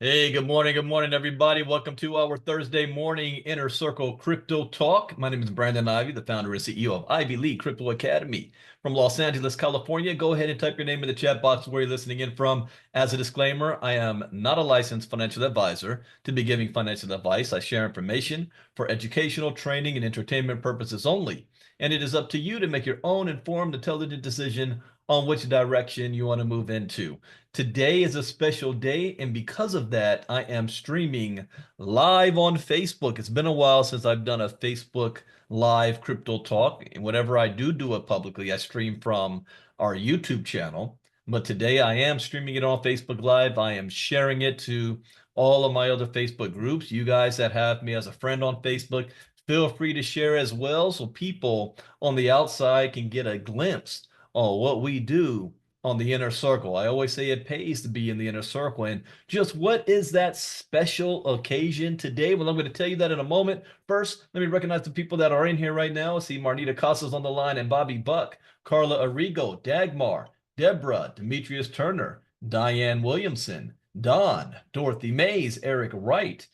Hey, good morning, everybody. Welcome to our Thursday morning Inner Circle Crypto Talk. My name is Brandon Ivey, the founder and CEO of Ivy League Crypto Academy from Los Angeles, California. Go ahead and type your name in the chat box where you're listening in from. As a disclaimer, I am not a licensed financial advisor to be giving financial advice. I share information for educational, training, and entertainment purposes only. And it is up to you to make your own informed, intelligent decision on which direction you want to move into. Today is a special day, and because of that, I am streaming live on Facebook. It's been a while since I've done a Facebook live crypto talk. And whenever I do it publicly, I stream from our YouTube channel. But today I am streaming it on Facebook Live. I am sharing it to all of my other Facebook groups. You guys that have me as a friend on Facebook, feel free to share as well so people on the outside can get a glimpse on what we do on the inner circle. I always say it pays to be in the inner circle. And just what is that special occasion today? Well, I'm going to tell you that in a moment. First, let me recognize the people that are in here right now. I see Marnita Casas on the line and Bobby Buck, Carla Arrigo, Dagmar, Deborah, Demetrius Turner, Diane Williamson, Don, Dorothy Mays, Eric Wright,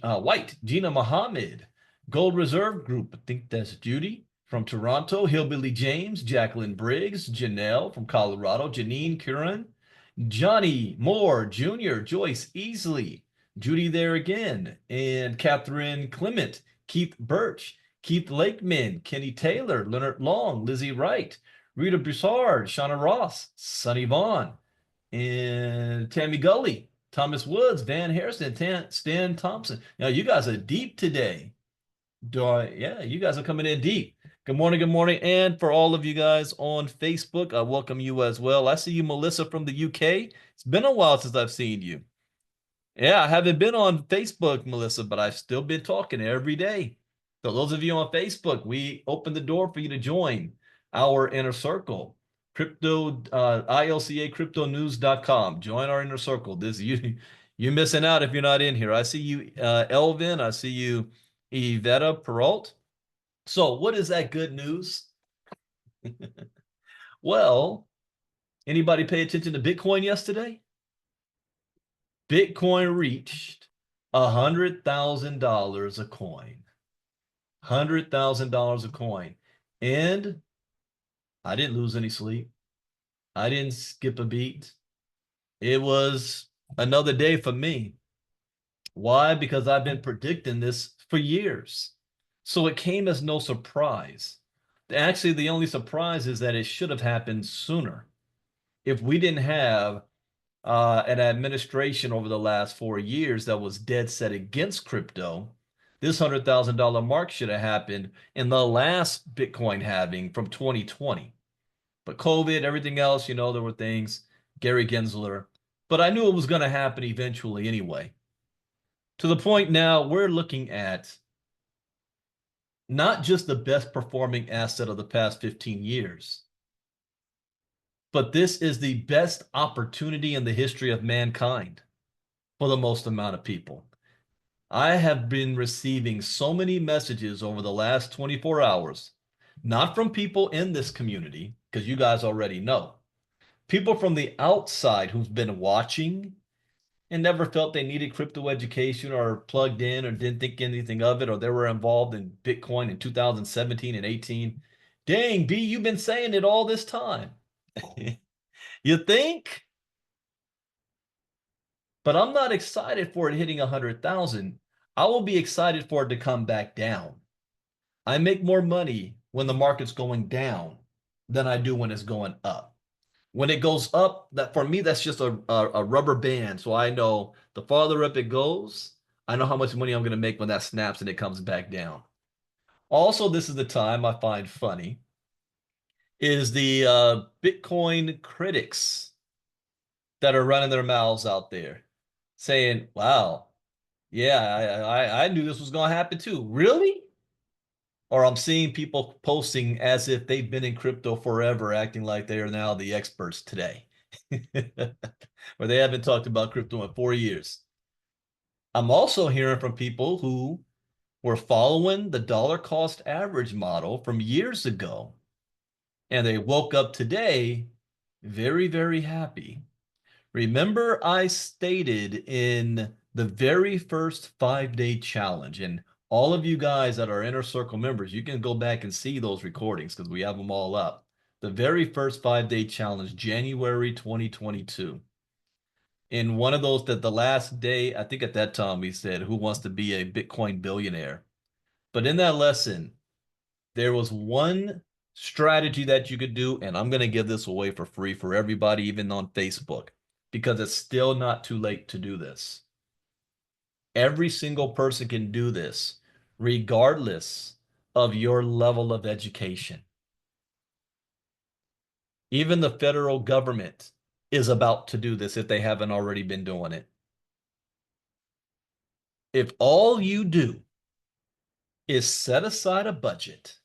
White, Gina Muhammad, Gold Reserve Group. I think that's Judy from Toronto, Hillbilly James, Jacqueline Briggs, Janelle from Colorado, Janine Curran, Johnny Moore Jr., Joyce Easley, Judy there again, and Catherine Clement, Keith Birch, Keith Lakeman, Kenny Taylor, Leonard Long, Lizzie Wright, Rita Broussard, Shauna Ross, Sonny Vaughn, and Tammy Gully, Thomas Woods, Van Harrison, Stan Thompson. Now, you guys are deep today. Yeah, you guys are coming in deep. Good morning, good morning. And for all of you guys on Facebook, I welcome you as well. I see you, Melissa from the UK. It's been a while since I've seen you. Yeah, I haven't been on Facebook, Melissa, but I've still been talking every day. So those of you on Facebook, we open the door for you to join our inner circle. ILCA cryptonews.com. Join our inner circle. You're missing out if you're not in here. I see you, Elvin. I see you, Yvetta Peralt. So what is that good news? Well, anybody pay attention to Bitcoin yesterday? Bitcoin reached $100,000 a coin. $100,000 a coin. And I didn't lose any sleep. I didn't skip a beat. It was another day for me. Why? Because I've been predicting this for years. So it came as no surprise. Actually, the only surprise is that it should have happened sooner. If we didn't have an administration over the last 4 years that was dead set against crypto, this $100,000 mark should have happened in the last Bitcoin halving from 2020. But COVID, everything else, there were things, Gary Gensler, but I knew it was going to happen eventually anyway. To the point now, we're looking at not just the best performing asset of the past 15 years, but this is the best opportunity in the history of mankind for the most amount of people. I have been receiving so many messages over the last 24 hours, not from people in this community, because you guys already know, people from the outside who've been watching and never felt they needed crypto education or plugged in or didn't think anything of it, or they were involved in Bitcoin in 2017 and 18. Dang, B, you've been saying it all this time. You think? But I'm not excited for it hitting 100,000. I will be excited for it to come back down. I make more money when the market's going down than I do when it's going up. When it goes up, that for me, that's just a rubber band. So I know the farther up it goes, I know how much money I'm going to make when that snaps and it comes back down. Also, this is the time I find funny is the Bitcoin critics that are running their mouths out there saying, wow, yeah, I knew this was going to happen too. Really? Or I'm seeing people posting as if they've been in crypto forever, acting like they are now the experts today. Or they haven't talked about crypto in 4 years. I'm also hearing from people who were following the dollar cost average model from years ago, and they woke up today very, very happy. Remember, I stated in the very first 5-day challenge, and all of you guys that are Inner Circle members, you can go back and see those recordings because we have them all up. The very first 5-day challenge, January 2022. In one of those, that the last day, I think at that time we said, who wants to be a Bitcoin billionaire? But in that lesson, there was one strategy that you could do, and I'm going to give this away for free for everybody, even on Facebook, because it's still not too late to do this. Every single person can do this, regardless of your level of education. Even the federal government is about to do this if they haven't already been doing it. If all you do is set aside a budget,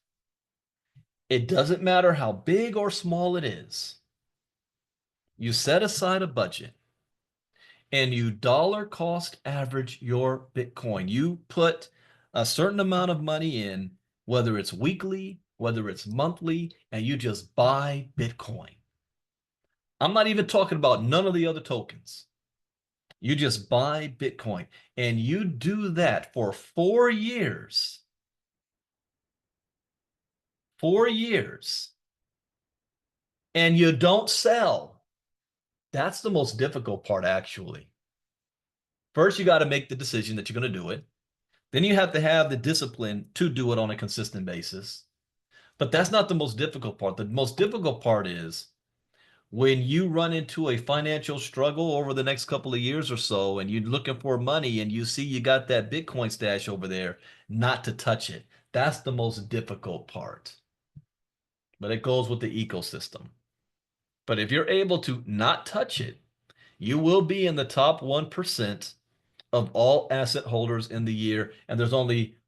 it doesn't matter how big or small it is. You set aside a budget and you dollar cost average your Bitcoin. You put a certain amount of money in, whether it's weekly, whether it's monthly, and you just buy Bitcoin. I'm not even talking about none of the other tokens. You just buy Bitcoin and you do that for 4 years. 4 years. And you don't sell. That's the most difficult part, actually. First, you got to make the decision that you're going to do it. Then you have to have the discipline to do it on a consistent basis. But that's not the most difficult part. The most difficult part is when you run into a financial struggle over the next couple of years or so, and you're looking for money and you see you got that Bitcoin stash over there, not to touch it. That's the most difficult part. But it goes with the ecosystem. But if you're able to not touch it, you will be in the top 1% of all asset holders in the year. And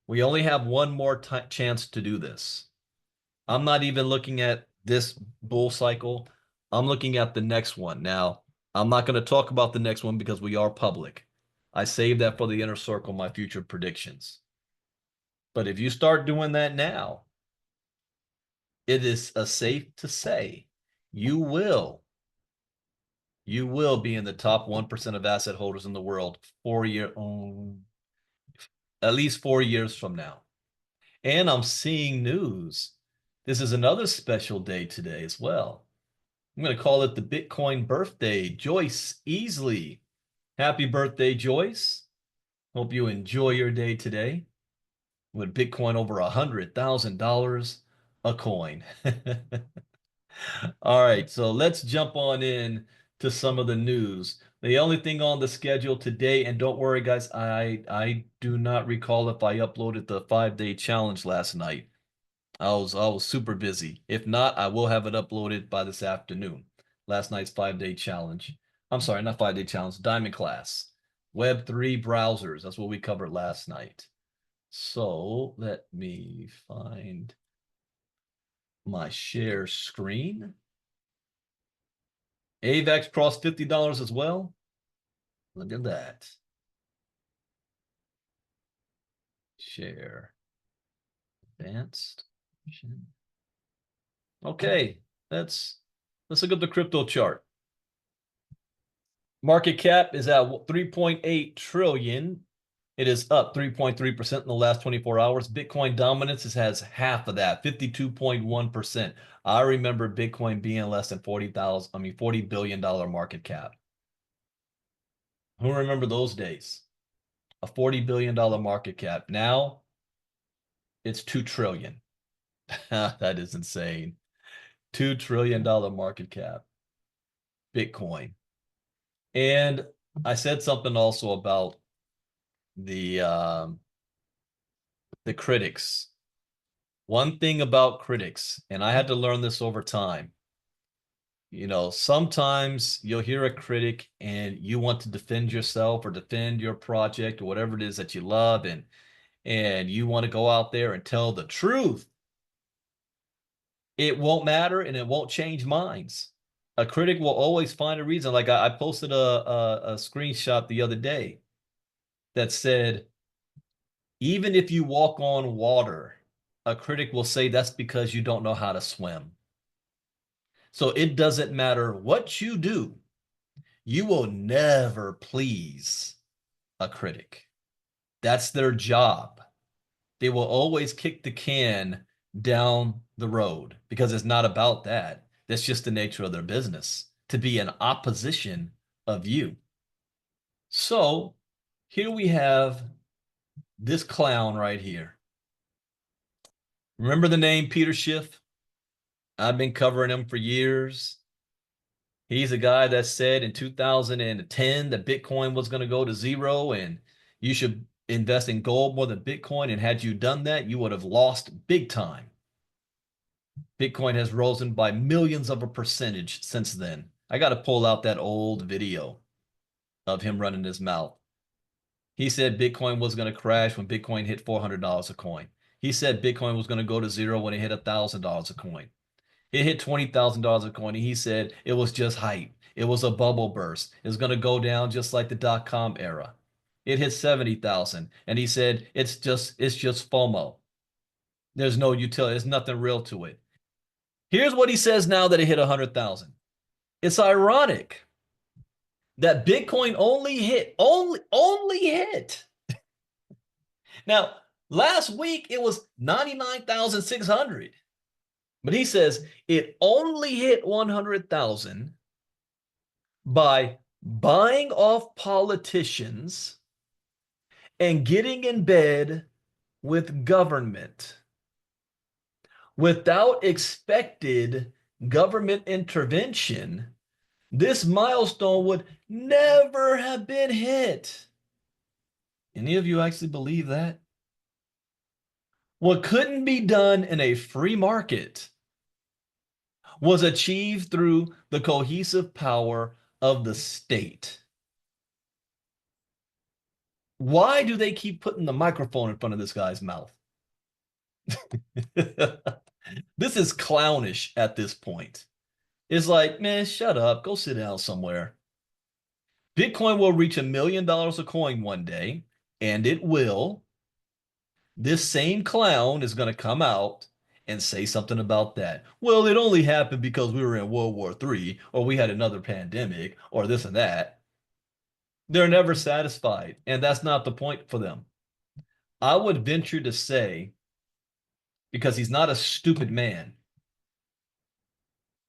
we only have one more chance to do this. I'm not even looking at this bull cycle. I'm looking at the next one. Now, I'm not going to talk about the next one because we are public. I saved that for the Inner Circle, my future predictions. But if you start doing that now, it is safe to say you will be in the top 1% of asset holders in the world at least 4 years from now. And I'm seeing news. This is another special day today as well. I'm going to call it the Bitcoin birthday. Joyce Easley. Happy birthday, Joyce. Hope you enjoy your day today with Bitcoin over $100,000 a coin. All right, so let's jump on in to some of the news. The only thing on the schedule today, and don't worry, guys, I do not recall if I uploaded the 5-day challenge last night. I was super busy. If not, I will have it uploaded by this afternoon. Last night's 5-day challenge. I'm sorry, not 5-day challenge, Diamond class. Web3 browsers. That's what we covered last night. So let me find my share screen. AVAX crossed $50 as well. Look at that. Share. Advanced. Okay, let's look at the crypto chart. Market cap is at 3.8 trillion. It is up 3.3% in the last 24 hours. Bitcoin dominance has half of that, 52.1%. I remember Bitcoin being less than $40 billion market cap. Who remember those days? A $40 billion market cap. Now it's 2 trillion. That is insane. $2 trillion market cap. Bitcoin. And I said something also about the critics. One thing about critics, and I had to learn this over time. You know, sometimes you'll hear a critic and you want to defend yourself or defend your project or whatever it is that you love, and you want to go out there and tell the truth. It won't matter and it won't change minds. A critic will always find a reason. Like I posted a screenshot the other day that said, even if you walk on water, a critic will say that's because you don't know how to swim. So it doesn't matter what you do. You will never please a critic. That's their job. They will always kick the can down the road because it's not about that. That's just the nature of their business, to be in opposition of you. So here we have this clown right here. Remember the name Peter Schiff? I've been covering him for years. He's a guy that said in 2010 that Bitcoin was going to go to zero and you should invest in gold more than Bitcoin. And had you done that, you would have lost big time. Bitcoin has risen by millions of a percentage since then. I got to pull out that old video of him running his mouth. He said Bitcoin was going to crash when Bitcoin hit $400 a coin. He said Bitcoin was going to go to zero when it hit $1,000 a coin. It hit $20,000 a coin, and he said it was just hype. It was a bubble burst. It was going to go down just like the dot-com era. It hit 70,000, and he said it's just FOMO. There's no utility. There's nothing real to it. Here's what he says now that it hit 100,000. It's ironic that Bitcoin only hit. Now, last week it was 99,600. But he says it only hit 100,000 by buying off politicians and getting in bed with government. Without expected government intervention, this milestone would never have been hit. Any of you actually believe that? What couldn't be done in a free market was achieved through the cohesive power of the state. Why do they keep putting the microphone in front of this guy's mouth? This is clownish at this point. It's like, man, shut up. Go sit down somewhere. Bitcoin will reach $1 million a coin one day, and it will. This same clown is going to come out and say something about that. Well, it only happened because we were in World War III, or we had another pandemic, or this and that. They're never satisfied, and that's not the point for them. I would venture to say, because he's not a stupid man,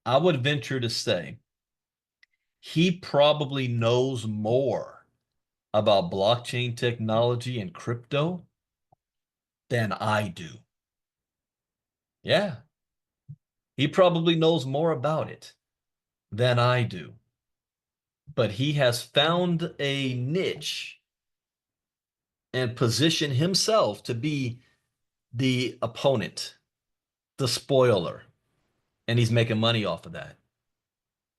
I would venture to say he probably knows more about blockchain technology and crypto than I do. Yeah, he probably knows more about it than I do. But he has found a niche and positioned himself to be the opponent, the spoiler, and he's making money off of that.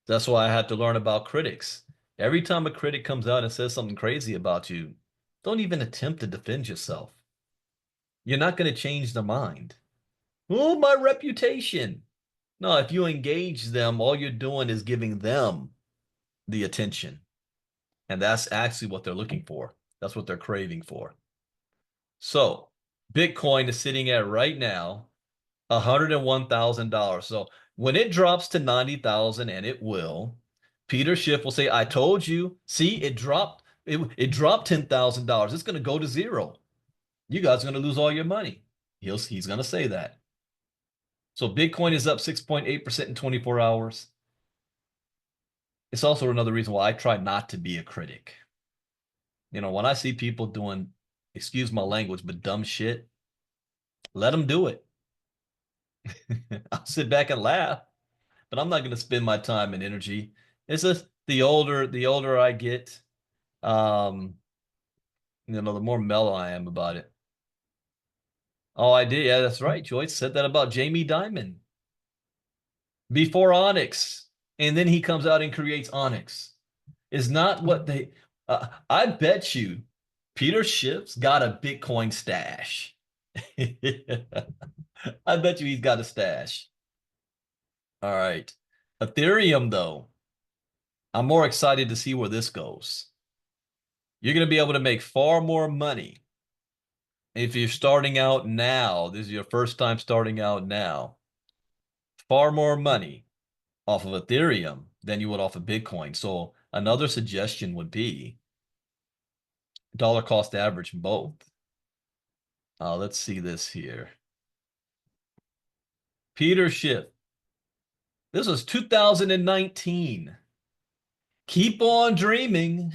That's why I had to learn about critics. Every time a critic comes out and says something crazy about you, don't even attempt to defend yourself. You're not going to change their mind. Oh, my reputation. No, if you engage them, all you're doing is giving them the attention. And that's actually what they're looking for. That's what they're craving for. So Bitcoin is sitting at right now $101,000. So when it drops to 90,000, and it will, Peter Schiff will say, I told you, see, it dropped $10,000. It's going to go to zero. You guys are going to lose all your money. He's going to say that. So Bitcoin is up 6.8% in 24 hours. It's also another reason why I try not to be a critic. You know, when I see people doing, excuse my language, but dumb shit, let them do it. I'll sit back and laugh, but I'm not going to spend my time and energy. It's just the older I get, um, the more mellow I am about it. Oh, I did. Yeah, that's right. Joyce said that about Jamie Dimon before Onyx, and then he comes out and creates Onyx. Is not what they. I bet you, Peter Schiff's got a Bitcoin stash. I bet you he's got a stash. All right. Ethereum, though, I'm more excited to see where this goes. You're going to be able to make far more money if you're starting out now. This is your first time starting out now. Far more money off of Ethereum than you would off of Bitcoin. So another suggestion would be dollar cost average both. Let's see this here. Peter Schiff. This was 2019. Keep on dreaming.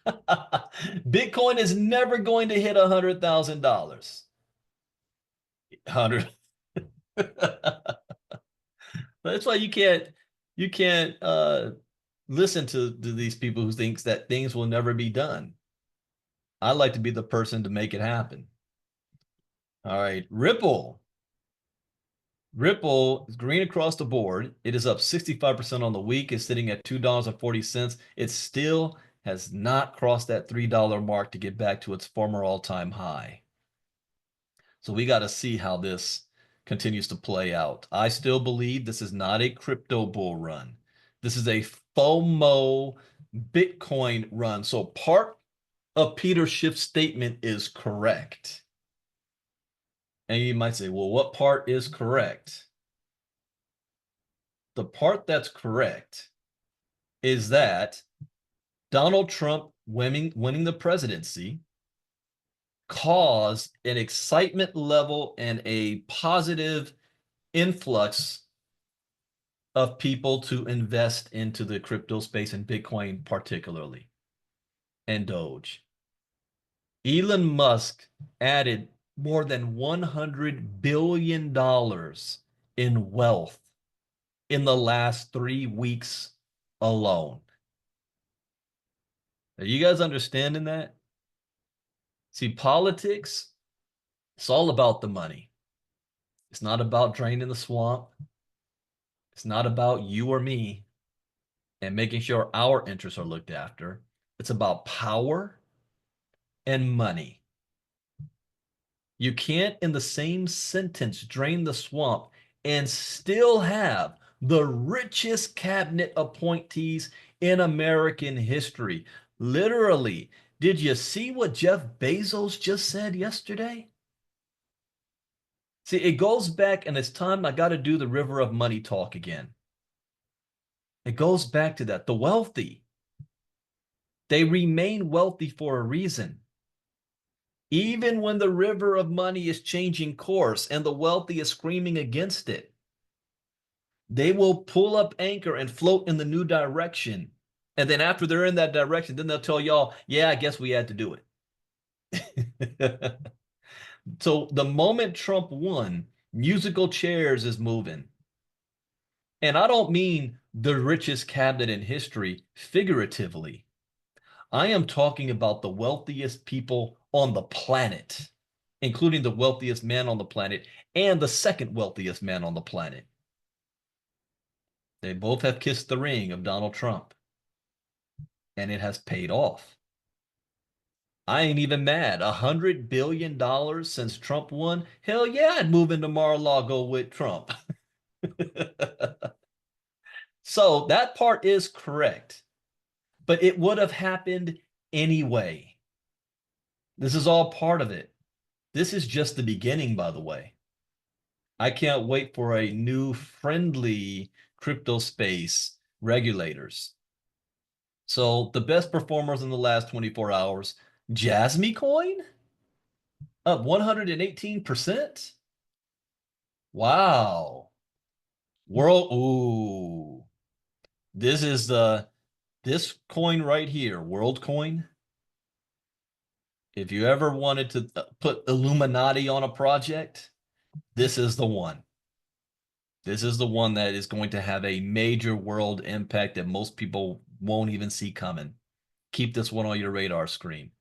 Bitcoin is never going to hit $100,000. 100. That's why you can't listen to these people who thinks that things will never be done. I like to be the person to make it happen. All right, Ripple. Ripple is green across the board. It is up 65% on the week. It's sitting at $2.40. It still has not crossed that $3 mark to get back to its former all-time high. So we got to see how this continues to play out. I still believe this is not a crypto bull run. This is a FOMO Bitcoin run. So part of Peter Schiff's statement is correct. And you might say, well, what part is correct? The part that's correct is that Donald Trump winning the presidency caused an excitement level and a positive influx of people to invest into the crypto space and Bitcoin particularly, and Doge. Elon Musk added more than $100 billion in wealth in the last 3 weeks alone. Are you guys understanding that? See, politics, it's all about the money. It's not about draining the swamp. It's not about you or me and making sure our interests are looked after. It's about power and money. You can't, in the same sentence, drain the swamp and still have the richest cabinet appointees in American history. Literally, did you see what Jeff Bezos just said yesterday? See, it goes back, and it's time I got to do the river of money talk again. It goes back to that. The wealthy, they remain wealthy for a reason. Even when the river of money is changing course and the wealthy is screaming against it, they will pull up anchor and float in the new direction. And then after they're in that direction, then they'll tell y'all, yeah, I guess we had to do it. So the moment Trump won, musical chairs is moving. And I don't mean the richest cabinet in history figuratively. I am talking about the wealthiest people on the planet, including the wealthiest man on the planet and the second wealthiest man on the planet. They both have kissed the ring of Donald Trump, and it has paid off. I ain't even mad. $100 billion since Trump won. Hell yeah, I'd move into Mar-a-Lago with Trump. So that part is correct, but it would have happened anyway. This is all part of it. This is just the beginning, by the way. I can't wait for a new friendly crypto space regulators. So the best performers in the last 24 hours, Jasmy Coin up 118%. Wow. Ooh. This coin right here, World Coin. If you ever wanted to put Illuminati on a project, this is the one. This is the one that is going to have a major world impact that most people won't even see coming. Keep this one on your radar screen.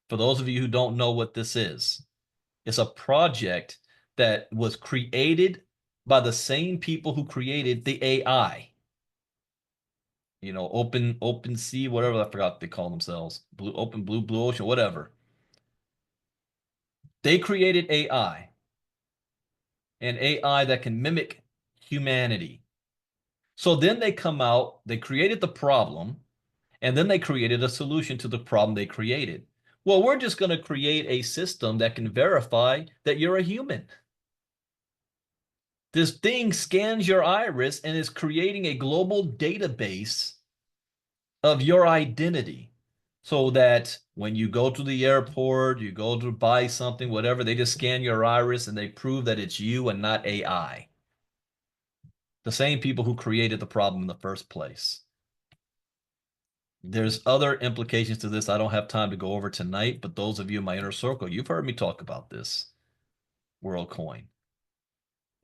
For those of you who don't know what this is, it's a project that was created by the same people who created the AI. You know, open sea, whatever, I forgot what they call themselves. Blue ocean, whatever. They created AI, an AI that can mimic humanity. So then they come out, they created the problem, and then they created a solution to the problem they created. Well, we're just going to create a system that can verify that you're a human. This thing scans your iris and is creating a global database of your identity so that when you go to the airport, you go to buy something, whatever, they just scan your iris and they prove that it's you and not AI. The same people who created the problem in the first place. There's other implications to this I don't have time to go over tonight, but those of you in my inner circle, you've heard me talk about this WorldCoin.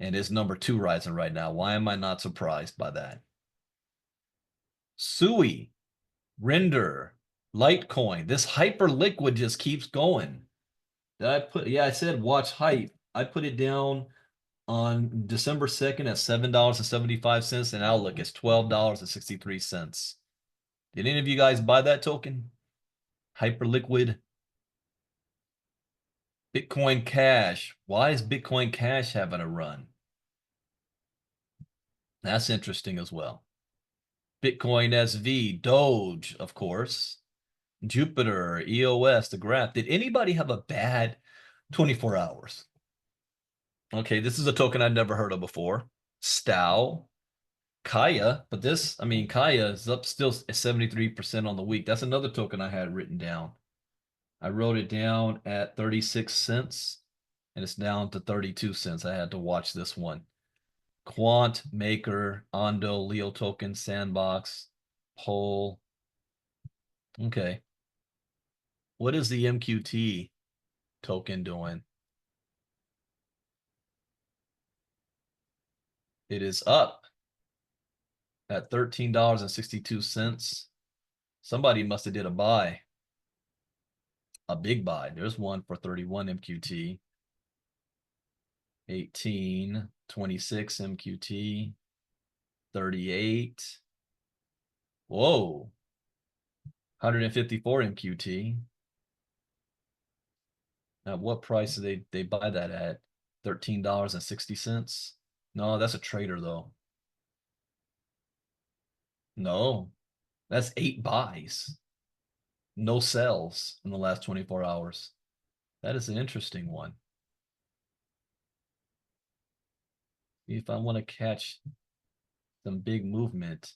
And it's #2 rising right now. Why am I not surprised by that? Sui, Render, Litecoin. This Hyperliquid just keeps going. Yeah, I said watch hype. I put it down on December 2nd at $7.75, and Outlook is $12.63. Did any of you guys buy that token? Hyperliquid. Bitcoin Cash. Why is Bitcoin Cash having a run? That's interesting as well. Bitcoin SV, Doge, of course, Jupiter, EOS, the graph. Did anybody have a bad 24 hours? Okay, this is a token I've never heard of before. Stow, Kaya, but this, I mean, Kaya is up still at 73% on the week. That's another token I had written down. I wrote it down at 36 cents and it's down to 32 cents. I had to watch this one. Quant, Maker, Ondo, Leo Token, Sandbox, Pole. Okay. What is the MQT token doing? It is up at $13.62. Somebody must have did a buy, a big buy. There's one for 31 MQT, 18, 26 MQT, 38. Whoa, 154 MQT. At what price do they buy that at? $13.60? No, that's a trader though. No, that's 8 buys. No sells in the last 24 hours. That is an interesting one. If I want to catch some big movement,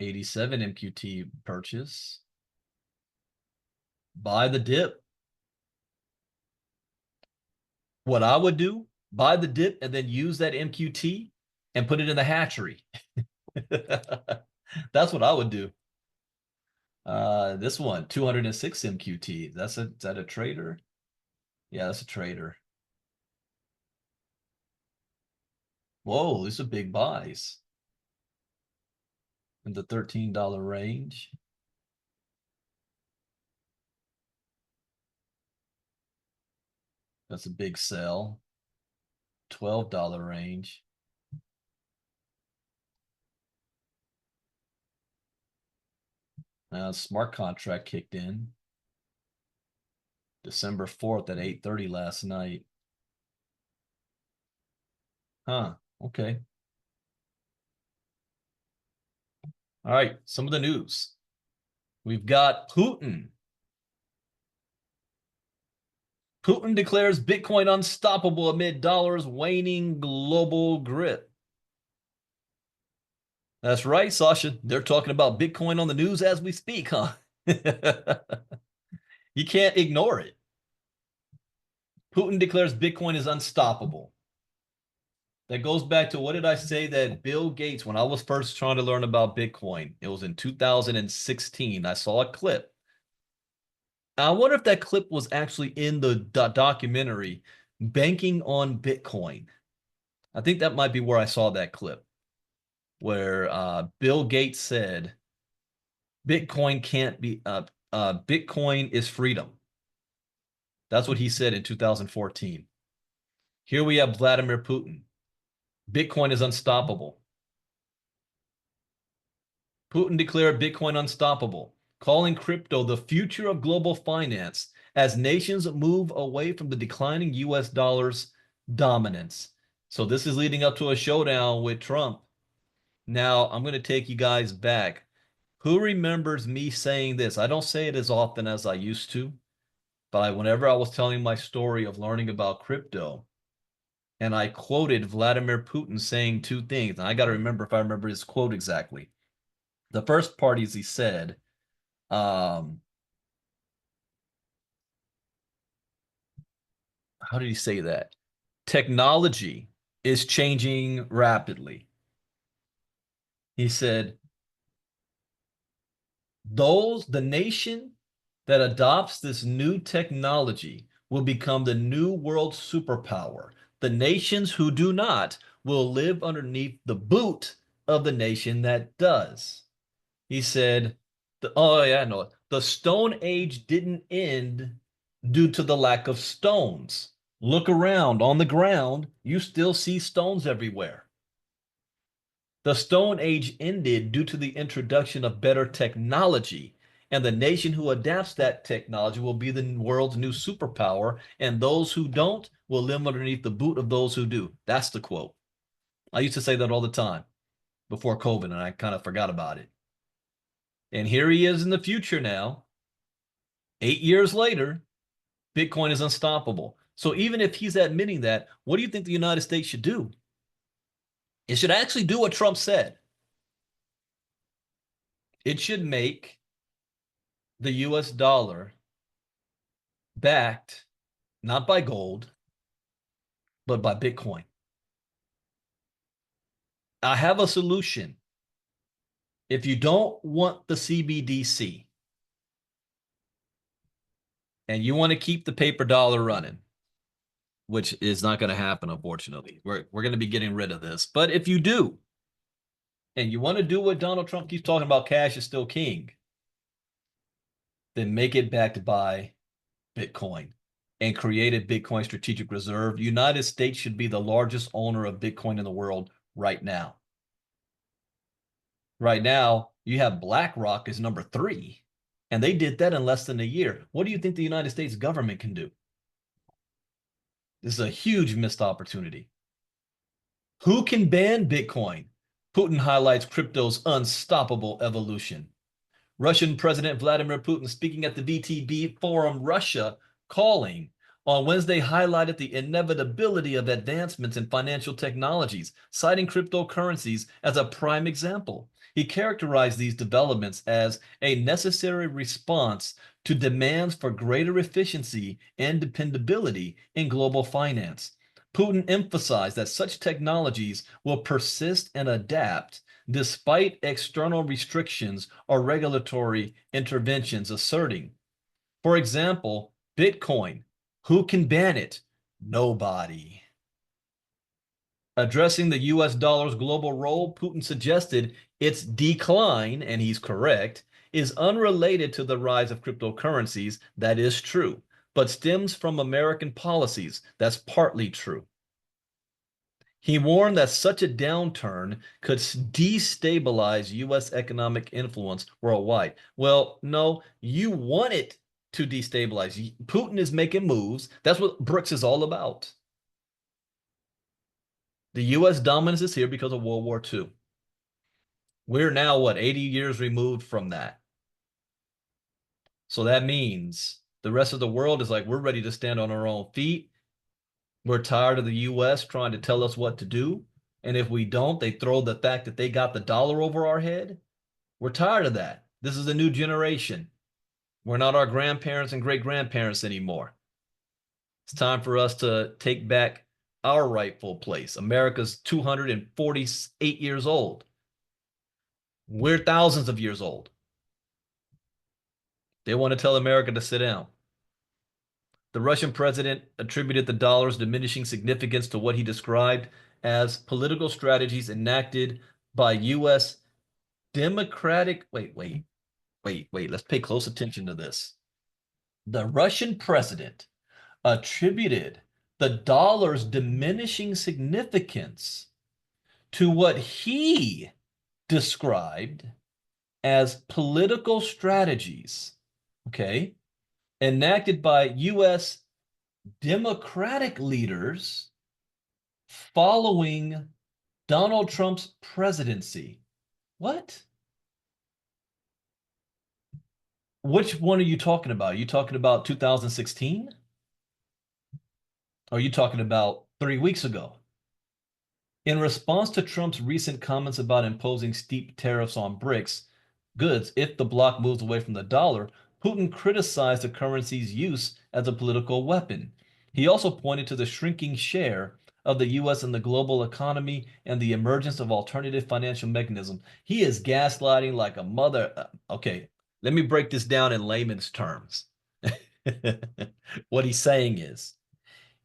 87 MQT purchase. Buy the dip. What I would do, buy the dip and then use that MQT and put it in the hatchery. That's what I would do. This one, 206 MQT. Is that a trader? Yeah, that's a trader. Whoa, these are big buys. In the $13 range. That's a big sell. $12 range. Smart contract kicked in. December 4th at 8:30 last night. Huh, okay. All right, some of the news. We've got Putin. Putin declares Bitcoin unstoppable amid dollar's waning global grip. That's right, Sasha. They're talking about Bitcoin on the news as we speak, huh? You can't ignore it. Putin declares Bitcoin is unstoppable. That goes back to what did I say that Bill Gates, when I was first trying to learn about Bitcoin, it was in 2016. I saw a clip. I wonder if that clip was actually in the documentary Banking on Bitcoin. I think that might be where I saw that clip, where Bill Gates said Bitcoin can't be Bitcoin is freedom. That's what he said in 2014. Here we have Vladimir Putin. Bitcoin is unstoppable. Putin declared Bitcoin unstoppable, calling crypto the future of global finance as nations move away from the declining US dollar's dominance. So this is leading up to a showdown with Trump. Now, I'm going to take you guys back. Who remembers me saying this? I don't say it as often as I used to, but whenever I was telling my story of learning about crypto, and I quoted Vladimir Putin saying two things. And I got to remember if I remember his quote exactly. The first part is he said, um, how did he say that? Technology is changing rapidly. He said, the nation that adopts this new technology will become the new world superpower. The nations who do not will live underneath the boot of the nation that does. He said, oh yeah, no, the Stone Age didn't end due to the lack of stones. Look around on the ground, you still see stones everywhere. The Stone Age ended due to the introduction of better technology, and the nation who adapts that technology will be the world's new superpower, and those who don't will live underneath the boot of those who do. That's the quote. I used to say that all the time before COVID, and I kind of forgot about it. And here he is in the future now. 8 years later, Bitcoin is unstoppable. So even if he's admitting that, what do you think the United States should do? It should actually do what Trump said. It should make the US dollar backed not by gold, but by Bitcoin. I have a solution. If you don't want the CBDC and you want to keep the paper dollar running, which is not going to happen, unfortunately, we're going to be getting rid of this. But if you do, and you want to do what Donald Trump keeps talking about, cash is still king, then make it backed by Bitcoin and create a Bitcoin strategic reserve. The United States should be the largest owner of Bitcoin in the world right now. Right now, you have BlackRock as number 3, and they did that in less than a year. What do you think the United States government can do? This is a huge missed opportunity. Who can ban Bitcoin? Putin highlights crypto's unstoppable evolution. Russian President Vladimir Putin speaking at the VTB Forum Russia, calling on Wednesday, highlighted the inevitability of advancements in financial technologies, citing cryptocurrencies as a prime example. He characterized these developments as a necessary response to demands for greater efficiency and dependability in global finance. Putin emphasized that such technologies will persist and adapt despite external restrictions or regulatory interventions, asserting, for example, Bitcoin, who can ban it? Nobody. Addressing the US dollar's global role, Putin suggested its decline, and he's correct, is unrelated to the rise of cryptocurrencies. That is true, but stems from American policies. That's partly true. He warned that such a downturn could destabilize U.S. economic influence worldwide. Well, no, you want it to destabilize. Putin is making moves. That's what BRICS is all about. The U.S. dominance is here because of World War II. We're now, what, 80 years removed from that. So that means the rest of the world is like, we're ready to stand on our own feet. We're tired of the U.S. trying to tell us what to do. And if we don't, they throw the fact that they got the dollar over our head. We're tired of that. This is a new generation. We're not our grandparents and great grandparents anymore. It's time for us to take back our rightful place. America's 248 years old. We're thousands of years old. They want to tell America to sit down. The Russian president attributed the dollar's diminishing significance to what he described as political strategies enacted by U.S. Democratic. Wait. Let's pay close attention to this. The Russian president attributed the dollar's diminishing significance to what he described as political strategies, okay, enacted by U.S. Democratic leaders following Donald Trump's presidency. What? Which one are you talking about? Are you talking about 2016? Or are you talking about 3 weeks ago. In response to Trump's recent comments about imposing steep tariffs on BRICS goods if the bloc moves away from the dollar, Putin criticized the currency's use as a political weapon. He also pointed to the shrinking share of the US in the global economy and the emergence of alternative financial mechanisms. He is gaslighting like a mother. Okay, let me break this down in layman's terms. What he's saying is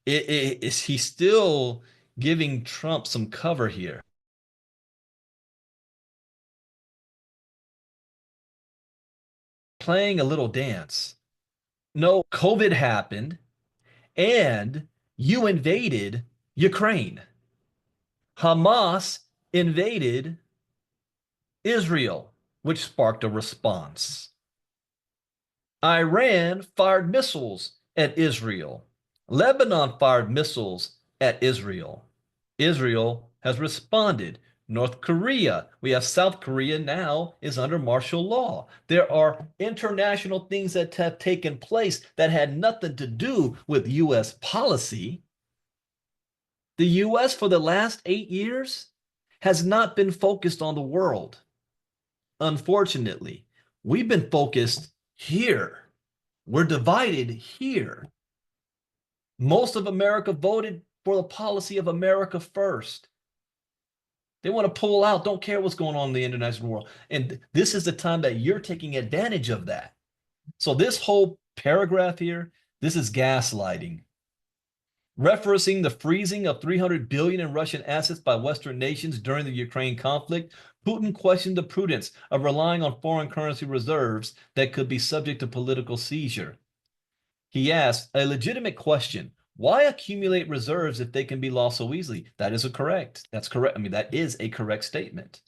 he's still giving Trump some cover here, playing a little dance. No, COVID happened and you invaded Ukraine. Hamas invaded Israel, which sparked a response. Iran fired missiles at Israel. Lebanon fired missiles at Israel. Israel has responded. North Korea, we have South Korea now is under martial law. There are international things that have taken place that had nothing to do with U.S. policy. The U.S. for the last 8 years has not been focused on the world. Unfortunately, we've been focused here. We're divided here. Most of America voted for the policy of America first. They want to pull out, don't care what's going on in the international world. And this is the time that you're taking advantage of that. So this whole paragraph here, this is gaslighting. Referencing the freezing of 300 billion in Russian assets by Western nations during the Ukraine conflict, Putin questioned the prudence of relying on foreign currency reserves that could be subject to political seizure. He asked a legitimate question. Why accumulate reserves if they can be lost so easily? That's correct. I mean, that is a correct statement.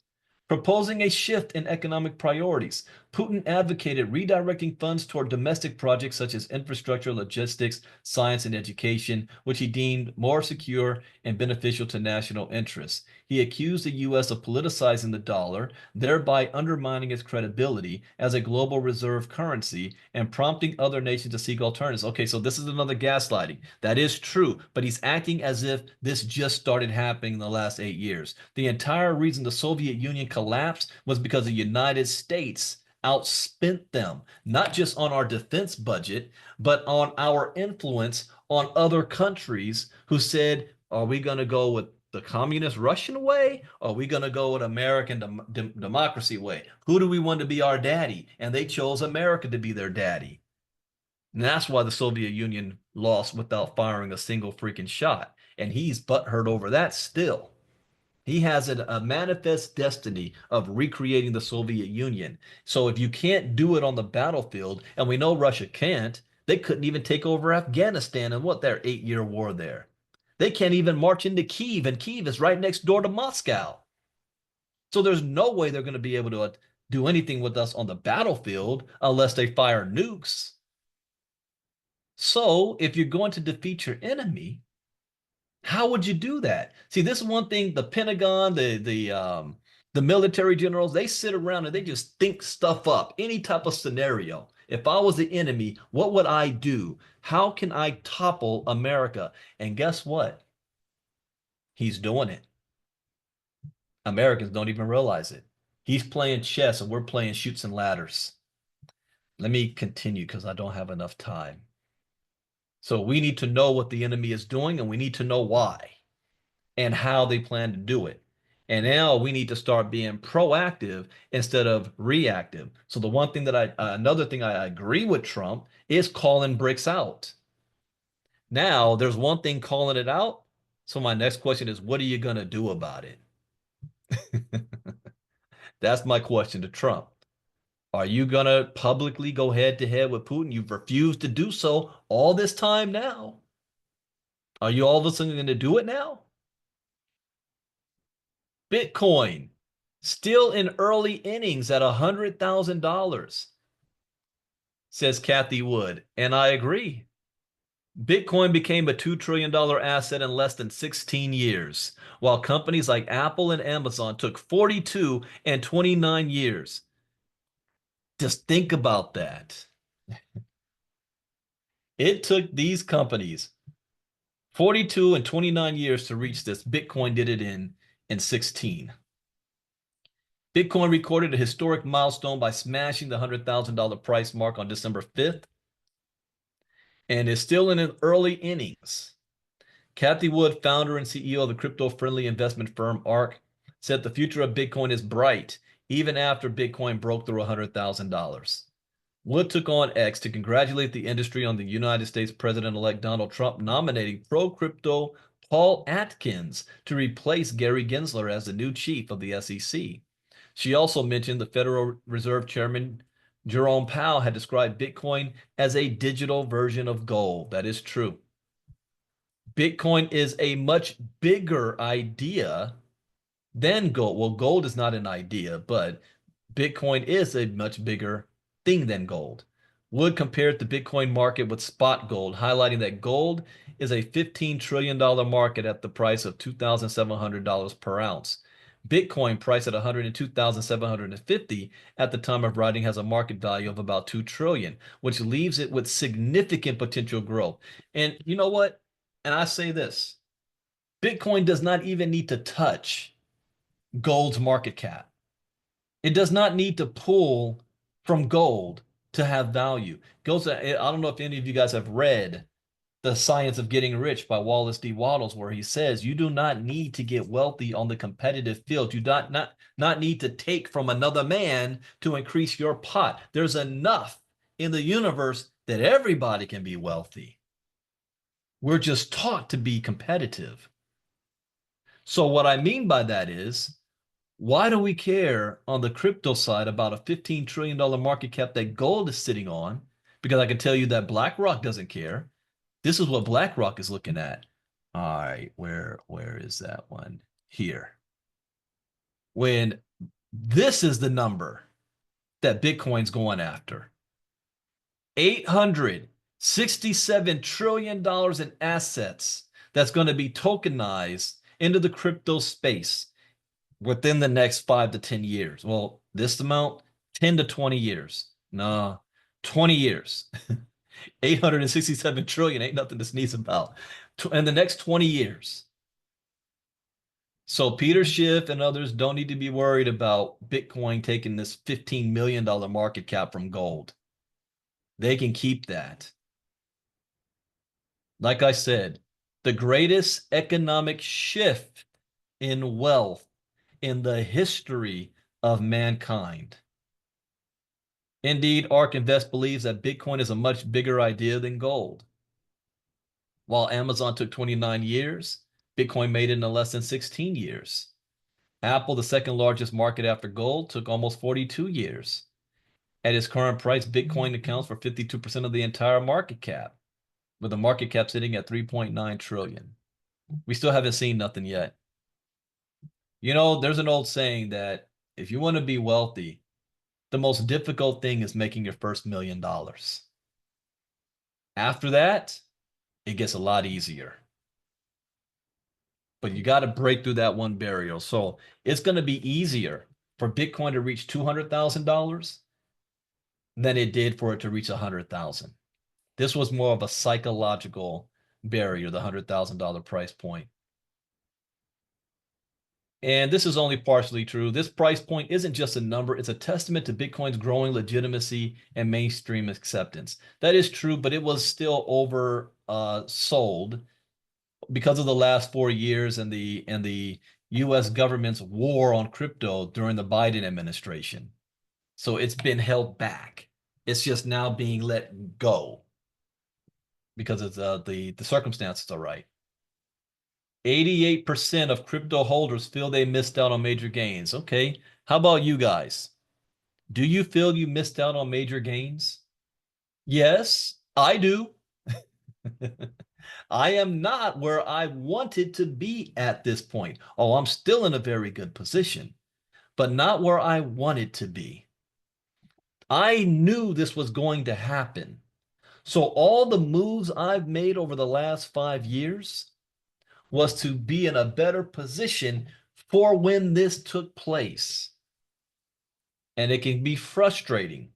Proposing a shift in economic priorities, Putin advocated redirecting funds toward domestic projects such as infrastructure, logistics, science, and education, which he deemed more secure and beneficial to national interests. He accused the U.S. of politicizing the dollar, thereby undermining its credibility as a global reserve currency and prompting other nations to seek alternatives. Okay, so this is another gaslighting. That is true, but he's acting as if this just started happening in the last 8 years. The entire reason the Soviet Union collapsed was because the United States outspent them, not just on our defense budget, but on our influence on other countries who said, are we going to go with the communist Russian way? Or are we going to go with American democracy way? Who do we want to be our daddy? And they chose America to be their daddy. And that's why the Soviet Union lost without firing a single freaking shot. And he's butthurt over that still. He has a manifest destiny of recreating the Soviet Union. So if you can't do it on the battlefield, and we know Russia can't, they couldn't even take over Afghanistan in what their 8 year war there. They can't even march into Kyiv, and Kyiv is right next door to Moscow. So there's no way they're going to be able to do anything with us on the battlefield unless they fire nukes. So if you're going to defeat your enemy, how would you do that? See, this is one thing the Pentagon, the military generals, they sit around and they just think stuff up, any type of scenario. If I was the enemy, what would I do? How can I topple America? And guess what? He's doing it. Americans don't even realize it. He's playing chess and we're playing chutes and ladders. Let me continue because I don't have enough time. So we need to know what the enemy is doing and we need to know why and how they plan to do it. And now we need to start being proactive instead of reactive. So the one thing that another thing I agree with Trump is calling BRICS out. Now there's one thing calling it out. So my next question is, what are you going to do about it? That's my question to Trump. Are you going to publicly go head to head with Putin? You've refused to do so all this time now. Are you all of a sudden going to do it now? Bitcoin still in early innings at $100,000, says Kathy Wood. And I agree. Bitcoin became a $2 trillion asset in less than 16 years, while companies like Apple and Amazon took 42 and 29 years. Just think about that. It took these companies 42 and 29 years to reach this. Bitcoin did it in 16. Bitcoin recorded a historic milestone by smashing the $100,000 price mark on December 5th and is still in its early innings. Cathie Wood, founder and CEO of the crypto-friendly investment firm ILCA, said the future of Bitcoin is bright, even after Bitcoin broke through $100,000. Wood took on X to congratulate the industry on the United States President-elect Donald Trump nominating pro-crypto Paul Atkins to replace Gary Gensler as the new chief of the SEC. She also mentioned the Federal Reserve Chairman Jerome Powell had described Bitcoin as a digital version of gold. That is true. Bitcoin is a much bigger idea than gold. Well, gold is not an idea, but Bitcoin is a much bigger thing than gold. Wood compared the Bitcoin market with spot gold, highlighting that gold is a $15 trillion market at the price of $2,700 per ounce. Bitcoin, priced at $102,750 at the time of writing, has a market value of about $2 trillion, which leaves it with significant potential growth. And you know what? And I say this, Bitcoin does not even need to touch gold's market cap. It does not need to pull from gold to have value. I don't know if any of you guys have read The Science of Getting Rich by Wallace D. Wattles, where he says you do not need to get wealthy on the competitive field. You do not need to take from another man to increase your pot. There's enough in the universe that everybody can be wealthy. We're just taught to be competitive. So what I mean by that is, why do we care on the crypto side about a $15 trillion market cap that gold is sitting on? Because I can tell you that BlackRock doesn't care. This is what BlackRock is looking at. All right, where is that one? Here. When this is the number that Bitcoin's going after. $867 trillion in assets that's going to be tokenized into the crypto space within the next 5 to 10 years. Well, this amount, 10 to 20 years. No, 20 years. 867 trillion ain't nothing to sneeze about. In the next 20 years. So Peter Schiff and others don't need to be worried about Bitcoin taking this $15 million market cap from gold. They can keep that. Like I said, the greatest economic shift in wealth in the history of mankind. Indeed, ARK Invest believes that Bitcoin is a much bigger idea than gold. While Amazon took 29 years, Bitcoin made it in less than 16 years. Apple, the second largest market after gold, took almost 42 years. At its current price, Bitcoin accounts for 52% of the entire market cap, with the market cap sitting at 3.9 trillion. We still haven't seen nothing yet. You know, there's an old saying that if you want to be wealthy, the most difficult thing is making your first $1 million. After that, it gets a lot easier. But you got to break through that one barrier. So it's going to be easier for Bitcoin to reach $200,000 than it did for it to reach 100,000. This was more of a psychological barrier, the $100,000 price point. And this is only partially true. This price point isn't just a number, it's a testament to Bitcoin's growing legitimacy and mainstream acceptance. That is true, but it was still oversold because of the last 4 years and the US government's war on crypto during the Biden administration. So it's been held back. It's just now being let go because it's the circumstances are right. 88% of crypto holders feel they missed out on major gains. Okay, how about you guys? Do you feel you missed out on major gains? Yes, I do. I am not where I wanted to be at this point. Oh, I'm still in a very good position, but not where I wanted to be. I knew this was going to happen. So all the moves I've made over the last 5 years was to be in a better position for when this took place. And it can be frustrating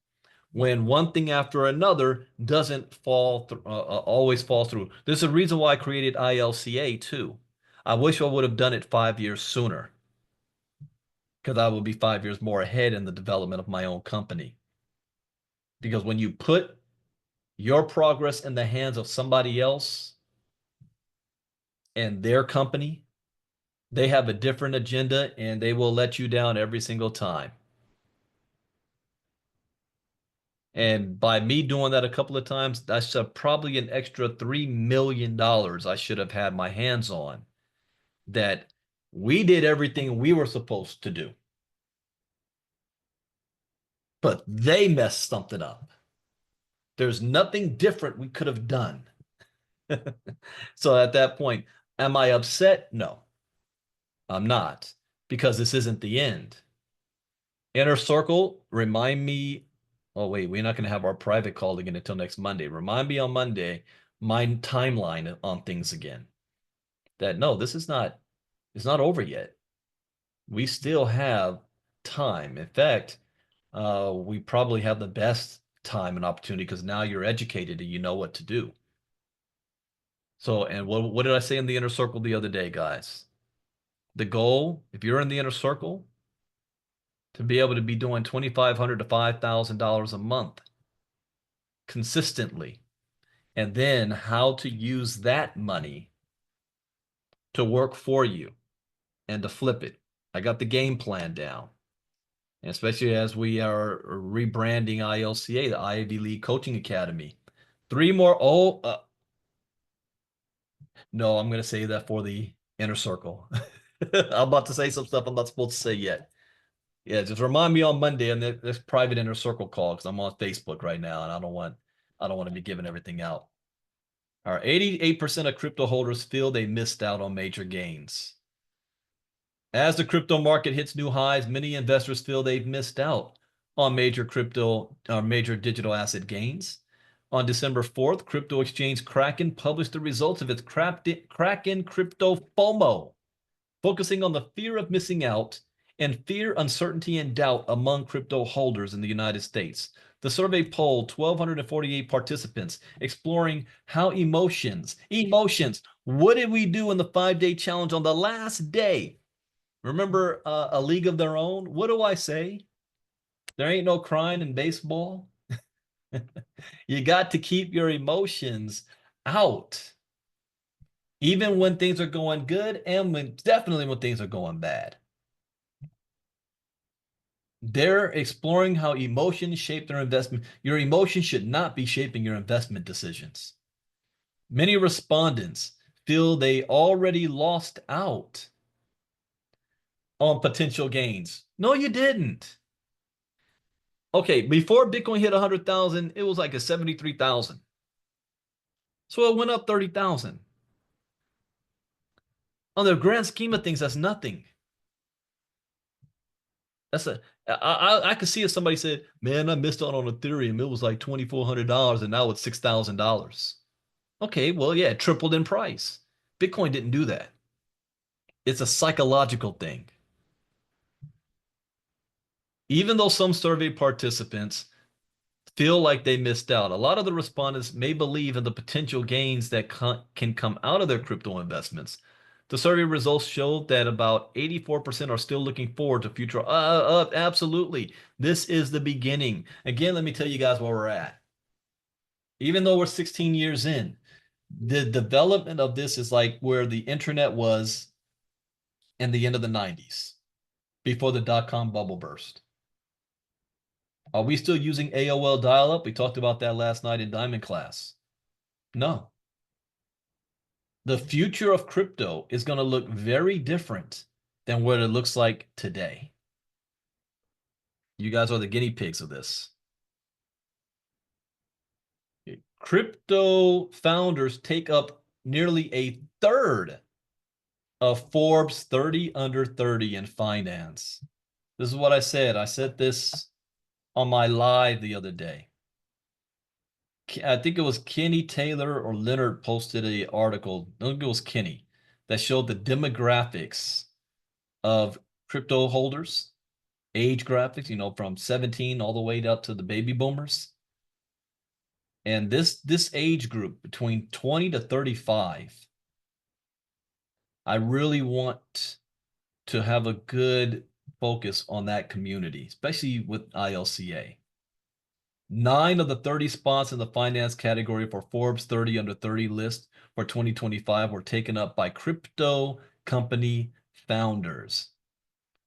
when one thing after another doesn't always fall through. There's a reason why I created ILCA too. I wish I would have done it 5 years sooner because I would be 5 years more ahead in the development of my own company. Because when you put your progress in the hands of somebody else and their company, they have a different agenda and they will let you down every single time. And by me doing that a couple of times, that's probably an extra $3 million I should have had my hands on. That we did everything we were supposed to do, but they messed something up. There's nothing different we could have done. So at that point, am I upset? No, I'm not, because this isn't the end. Inner Circle, remind me. Oh, wait, we're not going to have our private call again until next Monday. Remind me on Monday, my timeline on things again. That no, this is not, it's not over yet. We still have time. In fact, we probably have the best time and opportunity because now you're educated and you know what to do. So, and what did I say in the inner circle the other day, guys? The goal, if you're in the inner circle, to be able to be doing $2,500 to $5,000 a month consistently, and then how to use that money to work for you and to flip it. I got the game plan down. And especially as we are rebranding ILCA, the Ivy League Coaching Academy. Three more. No, I'm going to say that for the inner circle. I'm about to say some stuff I'm not supposed to say yet. Yeah, just remind me on Monday on this private inner circle call because I'm on Facebook right now and I don't want to be giving everything out. All right, 88% of crypto holders feel they missed out on major gains. As the crypto market hits new highs, many investors feel they've missed out on major digital asset gains. On December 4th, crypto exchange Kraken published the results of its Kraken Crypto FOMO, focusing on the fear of missing out and fear, uncertainty, and doubt among crypto holders in the United States. The survey polled 1,248 participants, exploring how emotions, what did we do in the 5-day challenge on the last day? Remember A League of Their Own? What do I say? There ain't no crying in baseball. You got to keep your emotions out, even when things are going good and definitely when things are going bad. They're exploring how emotions shape their investment. Your emotions should not be shaping your investment decisions. Many respondents feel they already lost out on potential gains. No, you didn't. Okay, before Bitcoin hit 100,000, it was like a 73,000. So it went up 30,000. On the grand scheme of things, that's nothing. I could see if somebody said, "Man, I missed out on Ethereum. It was like $2,400 and now it's $6,000." Okay, well, yeah, it tripled in price. Bitcoin didn't do that. It's a psychological thing. Even though some survey participants feel like they missed out, a lot of the respondents may believe in the potential gains that can come out of their crypto investments. The survey results show that about 84% are still looking forward to future. Absolutely. This is the beginning. Again, let me tell you guys where we're at. Even though we're 16 years in, the development of this is like where the internet was in the end of the 90s, before the dot-com bubble burst. Are we still using AOL dial-up? We talked about that last night in Diamond class. No. The future of crypto is going to look very different than what it looks like today. You guys are the guinea pigs of this. Crypto founders take up nearly a third of Forbes 30 under 30 in finance. This is what I said. I said this on my live the other day. I think it was Kenny Taylor or Leonard posted an article. I think it was Kenny that showed the demographics of crypto holders. age graphics, from 17 all the way up to the baby boomers. And this age group between 20 to 35, I really want to have a good focus on that community, especially with ILCA. 9 of the 30 spots in the finance category for Forbes 30 under 30 list for 2025 were taken up by crypto company founders.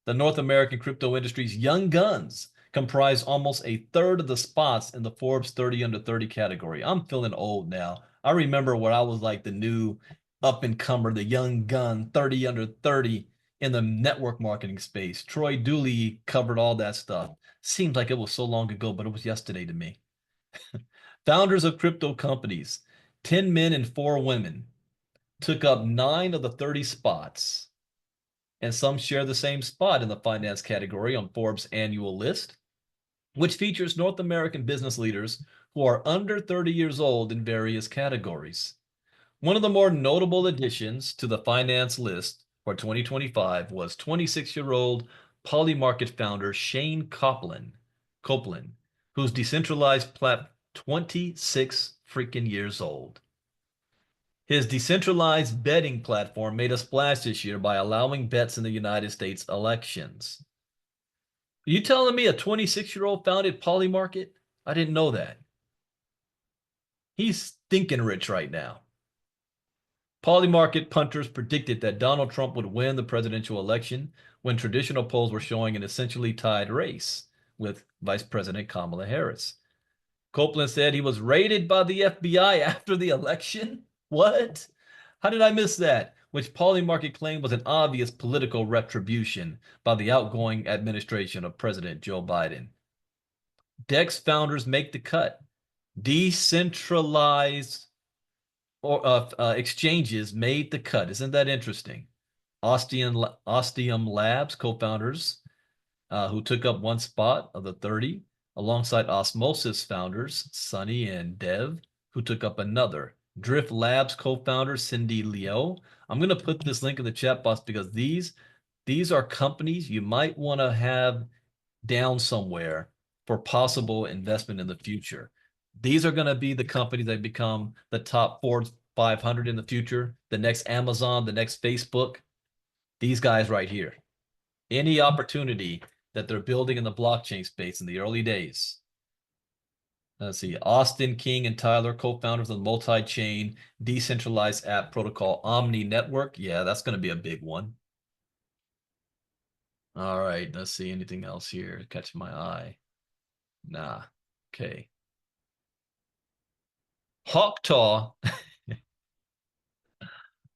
The North American crypto industry's young guns comprise almost a third of the spots in the Forbes 30 under 30 category. I'm feeling old now. I remember when I was like the new up and comer, the young gun, 30 under 30 in the network marketing space. Troy Dooley covered all that stuff. Seems like it was so long ago, but it was yesterday to me. Founders of crypto companies, 10 men and 4 women, took up 9 of the 30 spots, and some share the same spot in the finance category on Forbes' annual list, which features North American business leaders who are under 30 years old in various categories. One of the more notable additions to the finance list for 2025 was 26-year-old Polymarket founder Shane Copeland, whose decentralized platform, 26 freaking years old. His decentralized betting platform made a splash this year by allowing bets in the United States elections. Are you telling me a 26-year-old founded Polymarket? I didn't know that. He's thinking rich right now. Polymarket punters predicted that Donald Trump would win the presidential election when traditional polls were showing an essentially tied race with Vice President Kamala Harris. Copeland said he was raided by the FBI after the election. What? How did I miss that? Which Polymarket claimed was an obvious political retribution by the outgoing administration of President Joe Biden. DEX founders make the cut. Decentralized exchanges made the cut. Isn't that interesting? Ostium Labs co-founders who took up 1 spot of the 30, alongside Osmosis founders Sunny and Dev, who took up another. Drift Labs co-founder Cindy Leo. I'm going to put this link in the chat box because these are companies you might want to have down somewhere for possible investment in the future. These are going to be the companies that become the top Forbes 500 in the future, the next Amazon, the next Facebook. These guys right here. Any opportunity that they're building in the blockchain space in the early days. Let's see, Austin King and Tyler, co-founders of the multi-chain decentralized app protocol Omni Network. Yeah, that's going to be a big one. All right, let's see anything else here. Catch my eye. Nah. Okay. Hawktaw.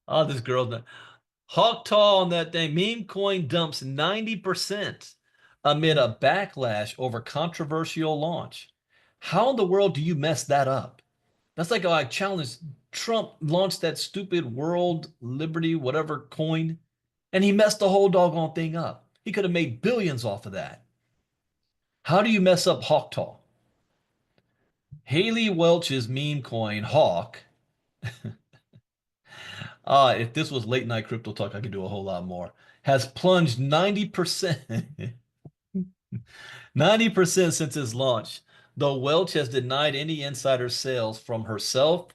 Oh, this girl's not. Hawktaw on that thing. Meme coin dumps 90% amid a backlash over controversial launch. How in the world do you mess that up? That's like I challenged Trump launched that stupid World Liberty whatever coin, and he messed the whole doggone thing up. He could have made billions off of that. How do you mess up Hawktaw? Haley Welch's meme coin Hawk. If this was late night crypto talk, I could do a whole lot more. Has plunged 90%. 90% since its launch, though Welch has denied any insider sales from herself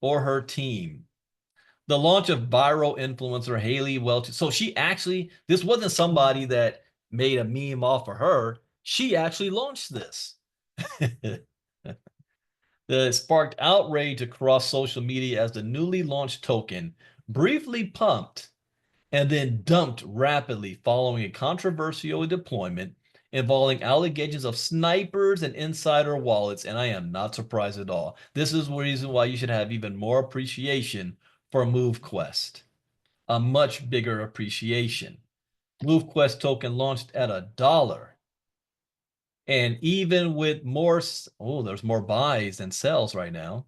or her team. The launch of viral influencer Haley Welch. So she actually, this wasn't somebody that made a meme off of her. She actually launched this. That sparked outrage across social media as the newly launched token briefly pumped and then dumped rapidly following a controversial deployment involving allegations of snipers and insider wallets, and I am not surprised at all. This is the reason why you should have even more appreciation for MoveQuest, a much bigger appreciation. MoveQuest token launched at $1. And even with more, there's more buys than sells right now.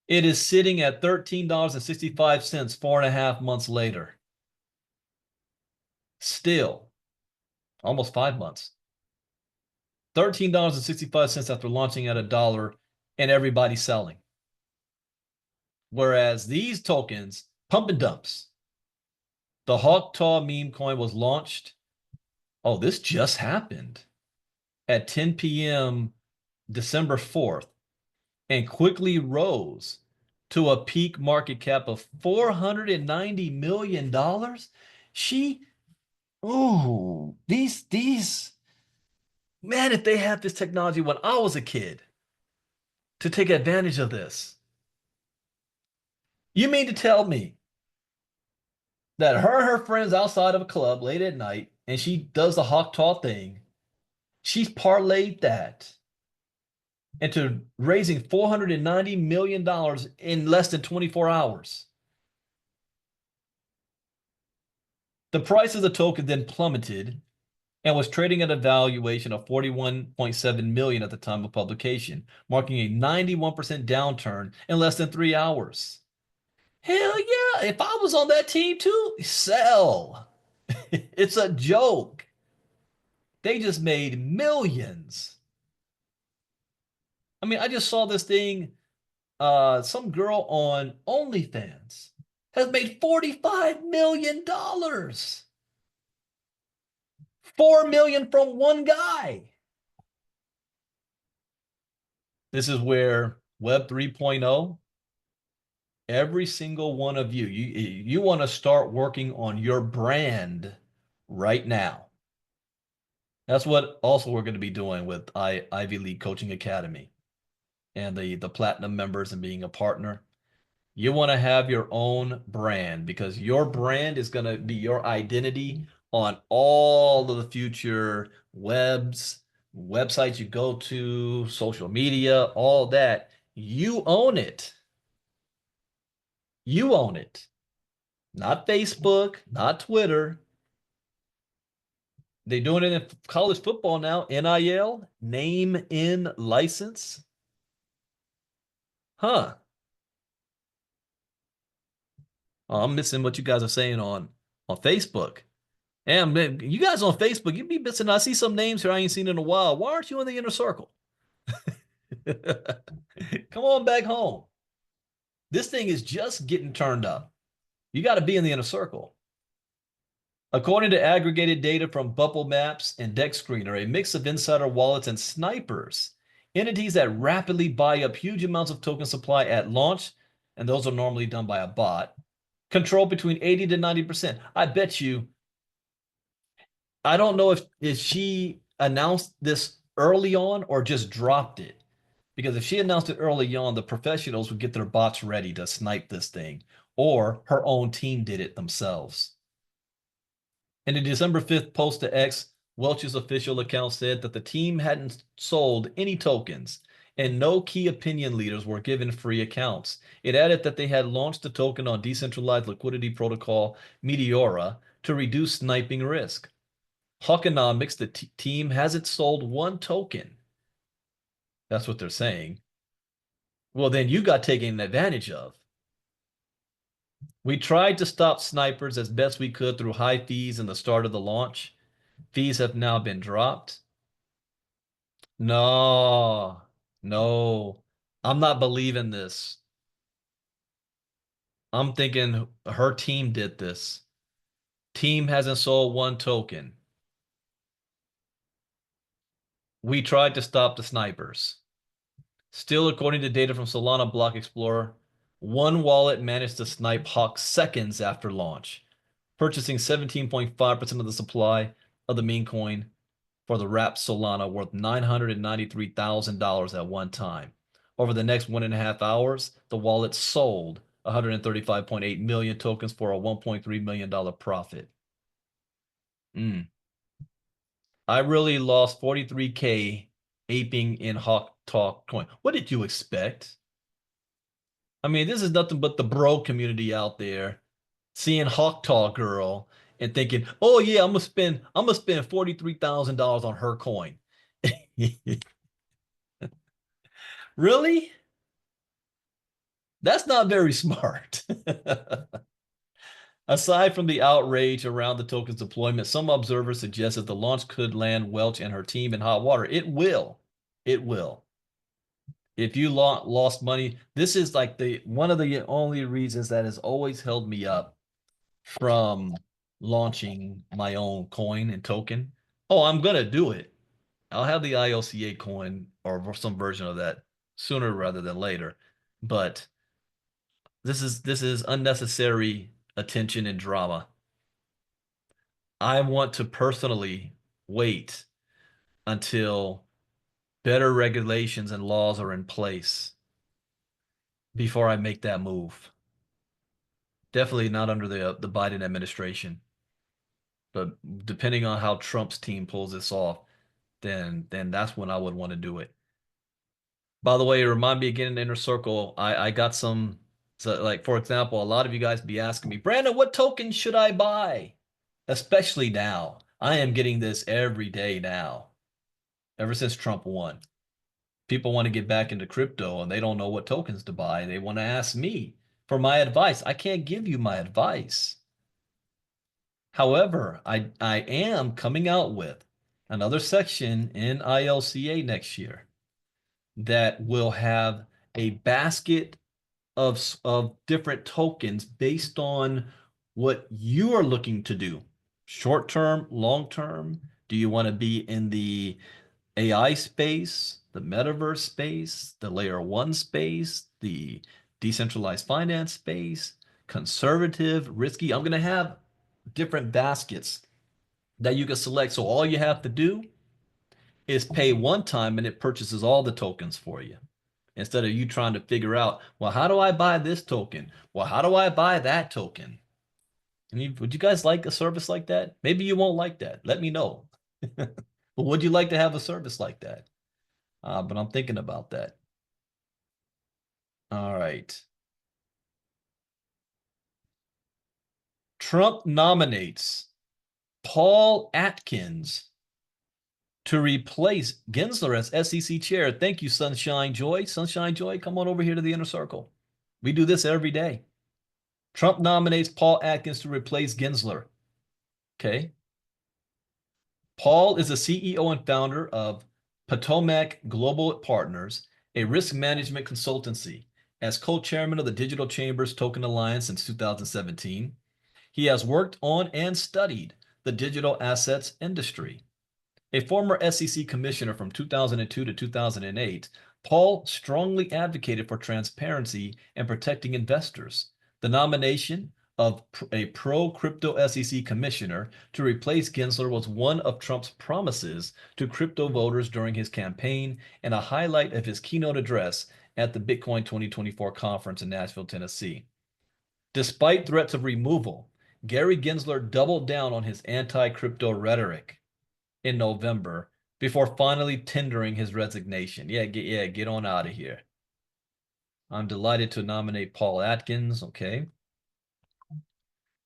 It is sitting at $13.65 4.5 months later. Still, almost 5 months. $13.65 after launching at $1 and everybody selling. Whereas these tokens, pump and dumps. The Hawktaw meme coin was launched Oh, this just happened at 10 p.m. December 4th and quickly rose to a peak market cap of $490 million. She, these, man, if they had this technology when I was a kid to take advantage of this, you mean to tell me that her and her friends outside of a club late at night and she does the hawk talk thing, she's parlayed that into raising $490 million in less than 24 hours. The price of the token then plummeted and was trading at a valuation of 41.7 million at the time of publication, marking a 91% downturn in less than 3 hours. Hell yeah, if I was on that team too, sell. It's a joke. They just made millions. I mean, I just saw this thing. Some girl on OnlyFans has made $45 million. 4 million from one guy. This is where Web 3.0, every single one of you want to start working on your brand right now. That's what also we're going to be doing with Ivy League Coaching Academy and the platinum members and being a partner. You want to have your own brand because your brand is going to be your identity on all of the future websites you go to, social media, all that. You own it. You own it. Not Facebook, not Twitter. They're doing it in college football now. NIL, name in license. Huh. Oh, I'm missing what you guys are saying on Facebook. And man, you guys on Facebook, you be missing. I see some names here I ain't seen in a while. Why aren't you in the inner circle? Come on back home. This thing is just getting turned up. You got to be in the inner circle. According to aggregated data from Bubble Maps and Deck Screener, a mix of insider wallets and snipers, entities that rapidly buy up huge amounts of token supply at launch, and those are normally done by a bot, control between 80 to 90%. I bet you, I don't know if she announced this early on or just dropped it. Because if she announced it early on, the professionals would get their bots ready to snipe this thing, or her own team did it themselves. In the December 5th post to X, Welch's official account said that the team hadn't sold any tokens and no key opinion leaders were given free accounts. It added that they had launched the token on decentralized liquidity protocol Meteora to reduce sniping risk. Hawkonomics, the team, hasn't sold one token. That's what they're saying. Well, then you got taken advantage of. We tried to stop snipers as best we could through high fees in the start of the launch. Fees have now been dropped. No, no, I'm not believing this. I'm thinking her team did this. Team hasn't sold one token. We tried to stop the snipers. Still, according to data from Solana Block Explorer, one wallet managed to snipe Hawk seconds after launch, purchasing 17.5% of the supply of the meme coin for the wrapped Solana worth $993,000 at one time. Over the next 1.5 hours, the wallet sold 135.8 million tokens for a $1.3 million profit. I really lost 43K aping in Hawk Talk coin. What did you expect? I mean, this is nothing but the bro community out there seeing Hawk Talk girl and thinking, "Oh yeah, I'm gonna spend $43,000 on her coin." Really? That's not very smart. Aside from the outrage around the token's deployment, some observers suggest that the launch could land Welch and her team in hot water. It will. It will. If you lost money, this is like the one of the only reasons that has always held me up from launching my own coin and token. Oh, I'm gonna do it. I'll have the ILCA coin or some version of that sooner rather than later. But this is unnecessary attention and drama. I want to personally wait until better regulations and laws are in place before I make that move. Definitely not under the Biden administration, but depending on how Trump's team pulls this off, then that's when I would want to do it. By the way, remind me again in the inner circle, I got some, so like for example, a lot of you guys be asking me, Brandon, what token should I buy? Especially now. I am getting this every day now, ever since Trump won. People want to get back into crypto and they don't know what tokens to buy. They want to ask me for my advice. I can't give you my advice. However, I am coming out with another section in ILCA next year that will have a basket of different tokens based on what you are looking to do. Short term, long term. Do you want to be in the AI space, the metaverse space, the layer one space, the decentralized finance space, conservative, risky? I'm going to have different baskets that you can select. So all you have to do is pay one time and it purchases all the tokens for you. Instead of you trying to figure out, well, how do I buy this token? Well, how do I buy that token? Would you guys like a service like that? Maybe you won't like that. Let me know. But would you like to have a service like that? But I'm thinking about that. All right. Trump nominates Paul Atkins to replace Gensler as SEC chair. Thank you, Sunshine Joy. Sunshine Joy, come on over here to the inner circle. We do this every day. Trump nominates Paul Atkins to replace Gensler. Okay. Paul is the CEO and founder of Potomac Global Partners, a risk management consultancy. As co-chairman of the Digital Chambers Token Alliance since 2017, he has worked on and studied the digital assets industry. A former SEC commissioner from 2002 to 2008, Paul strongly advocated for transparency and protecting investors. The nomination of a pro-crypto SEC commissioner to replace Gensler was one of Trump's promises to crypto voters during his campaign and a highlight of his keynote address at the Bitcoin 2024 conference in Nashville, Tennessee. Despite threats of removal, Gary Gensler doubled down on his anti-crypto rhetoric in November before finally tendering his resignation. Get on out of here. I'm delighted to nominate Paul Atkins. Okay.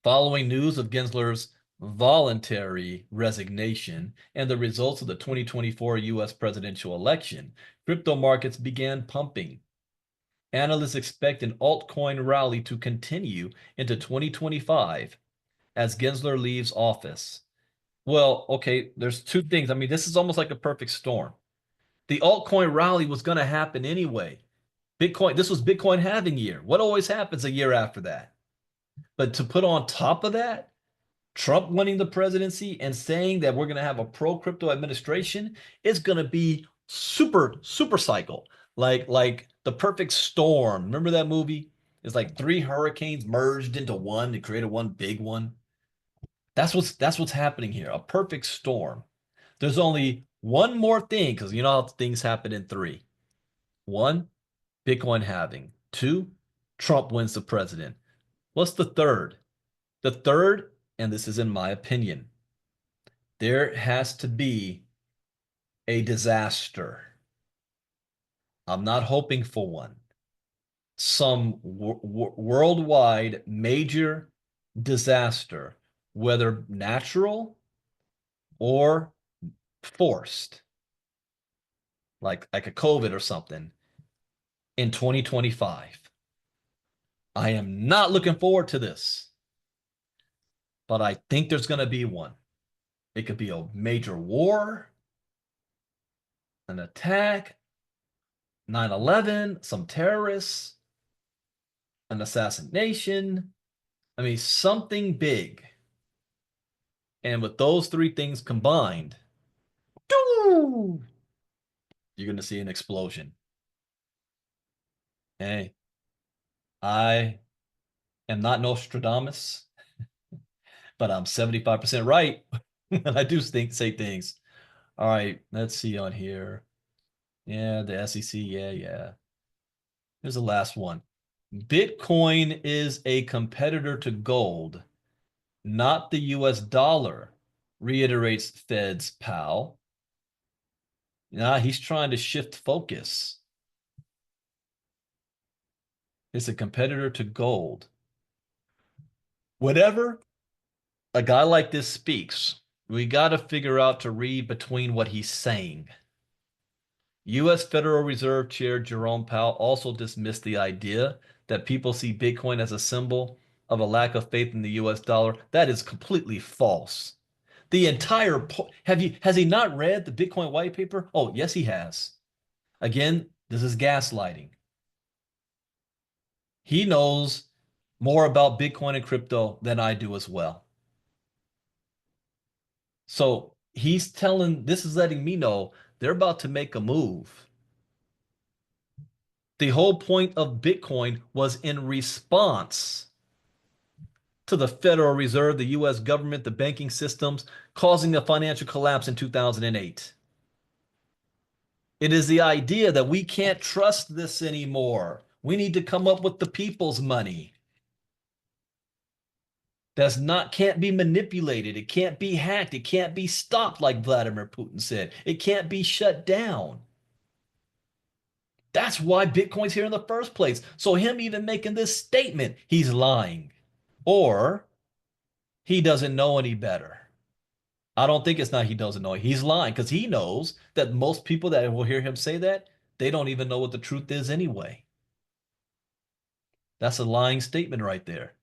Following news of Gensler's voluntary resignation and the results of the 2024 U.S. presidential election, crypto markets began pumping. Analysts expect an altcoin rally to continue into 2025 as Gensler leaves office. Well, okay, there's two things. I mean, this is almost like a perfect storm. The altcoin rally was going to happen anyway. This was Bitcoin halving year. What always happens a year after that? But to put on top of that, Trump winning the presidency and saying that we're going to have a pro crypto administration is going to be super cycle. Like the perfect storm. Remember that movie? It's like three hurricanes merged into one to create one big one. That's what's happening here. A perfect storm. There's only one more thing because you know how things happen in three. One, Bitcoin halving. Two, Trump wins the president. What's the third? The third, and this is in my opinion, there has to be a disaster. I'm not hoping for one. Some worldwide major disaster, whether natural or forced, like a COVID or something, in 2025. I am not looking forward to this, but I think there's going to be one. It could be a major war, an attack, 9/11, some terrorists, an assassination. I mean, something big. And with those three things combined, You're going to see an explosion. Hey, I am not Nostradamus, but I'm 75% right when I do say things. All right, let's see on here. Yeah, the SEC. Yeah, yeah. Here's the last one. Bitcoin is a competitor to gold, not the US dollar, reiterates Fed's Powell. Nah, he's trying to shift focus. It's a competitor to gold. Whatever a guy like this speaks, we got to figure out to read between what he's saying. U.S. Federal Reserve Chair Jerome Powell also dismissed the idea that people see Bitcoin as a symbol of a lack of faith in the U.S. dollar. That is completely false. The entire has he not read the Bitcoin white paper? Oh, yes, he has. Again, this is gaslighting. He knows more about Bitcoin and crypto than I do as well. So this is letting me know they're about to make a move. The whole point of Bitcoin was in response to the Federal Reserve, the US government, the banking systems, causing a financial collapse in 2008. It is the idea that we can't trust this anymore. We need to come up with the people's money. Can't be manipulated. It can't be hacked. It can't be stopped, like Vladimir Putin said. It can't be shut down. That's why Bitcoin's here in the first place. So him even making this statement, he's lying. Or he doesn't know any better. I don't think it's not he doesn't know. He's lying because he knows that most people that will hear him say that, they don't even know what the truth is anyway. That's a lying statement right there.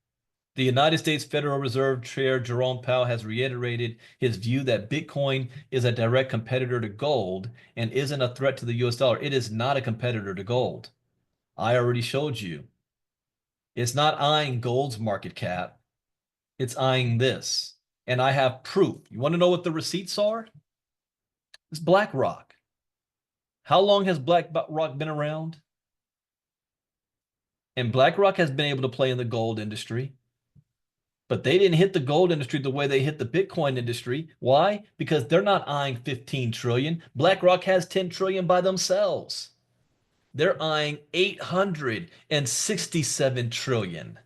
The United States Federal Reserve Chair Jerome Powell has reiterated his view that Bitcoin is a direct competitor to gold and isn't a threat to the US dollar. It is not a competitor to gold. I already showed you. It's not eyeing gold's market cap. It's eyeing this. And I have proof. You want to know what the receipts are? It's BlackRock. How long has BlackRock been around? And BlackRock has been able to play in the gold industry, but they didn't hit the gold industry the way they hit the Bitcoin industry. Why? Because they're not eyeing 15 trillion. BlackRock has 10 trillion by themselves. They're eyeing 867 trillion.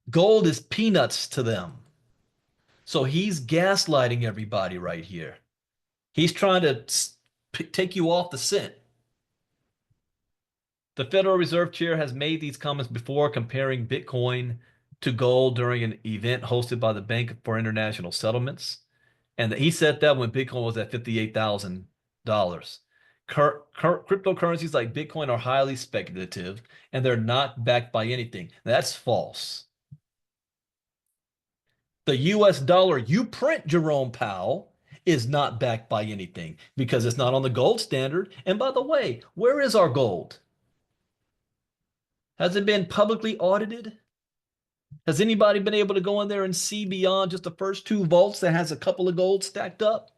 Gold is peanuts to them. So he's gaslighting everybody right here. He's trying to take you off the scent. The Federal Reserve Chair has made these comments before, comparing Bitcoin to gold during an event hosted by the Bank for International Settlements. And he said that when Bitcoin was at $58,000. Cryptocurrencies like Bitcoin are highly speculative and they're not backed by anything. That's false. The US dollar you print, Jerome Powell, is not backed by anything because it's not on the gold standard. And by the way, where is our gold? Has it been publicly audited? Has anybody been able to go in there and see beyond just the first two vaults that has a couple of gold stacked up?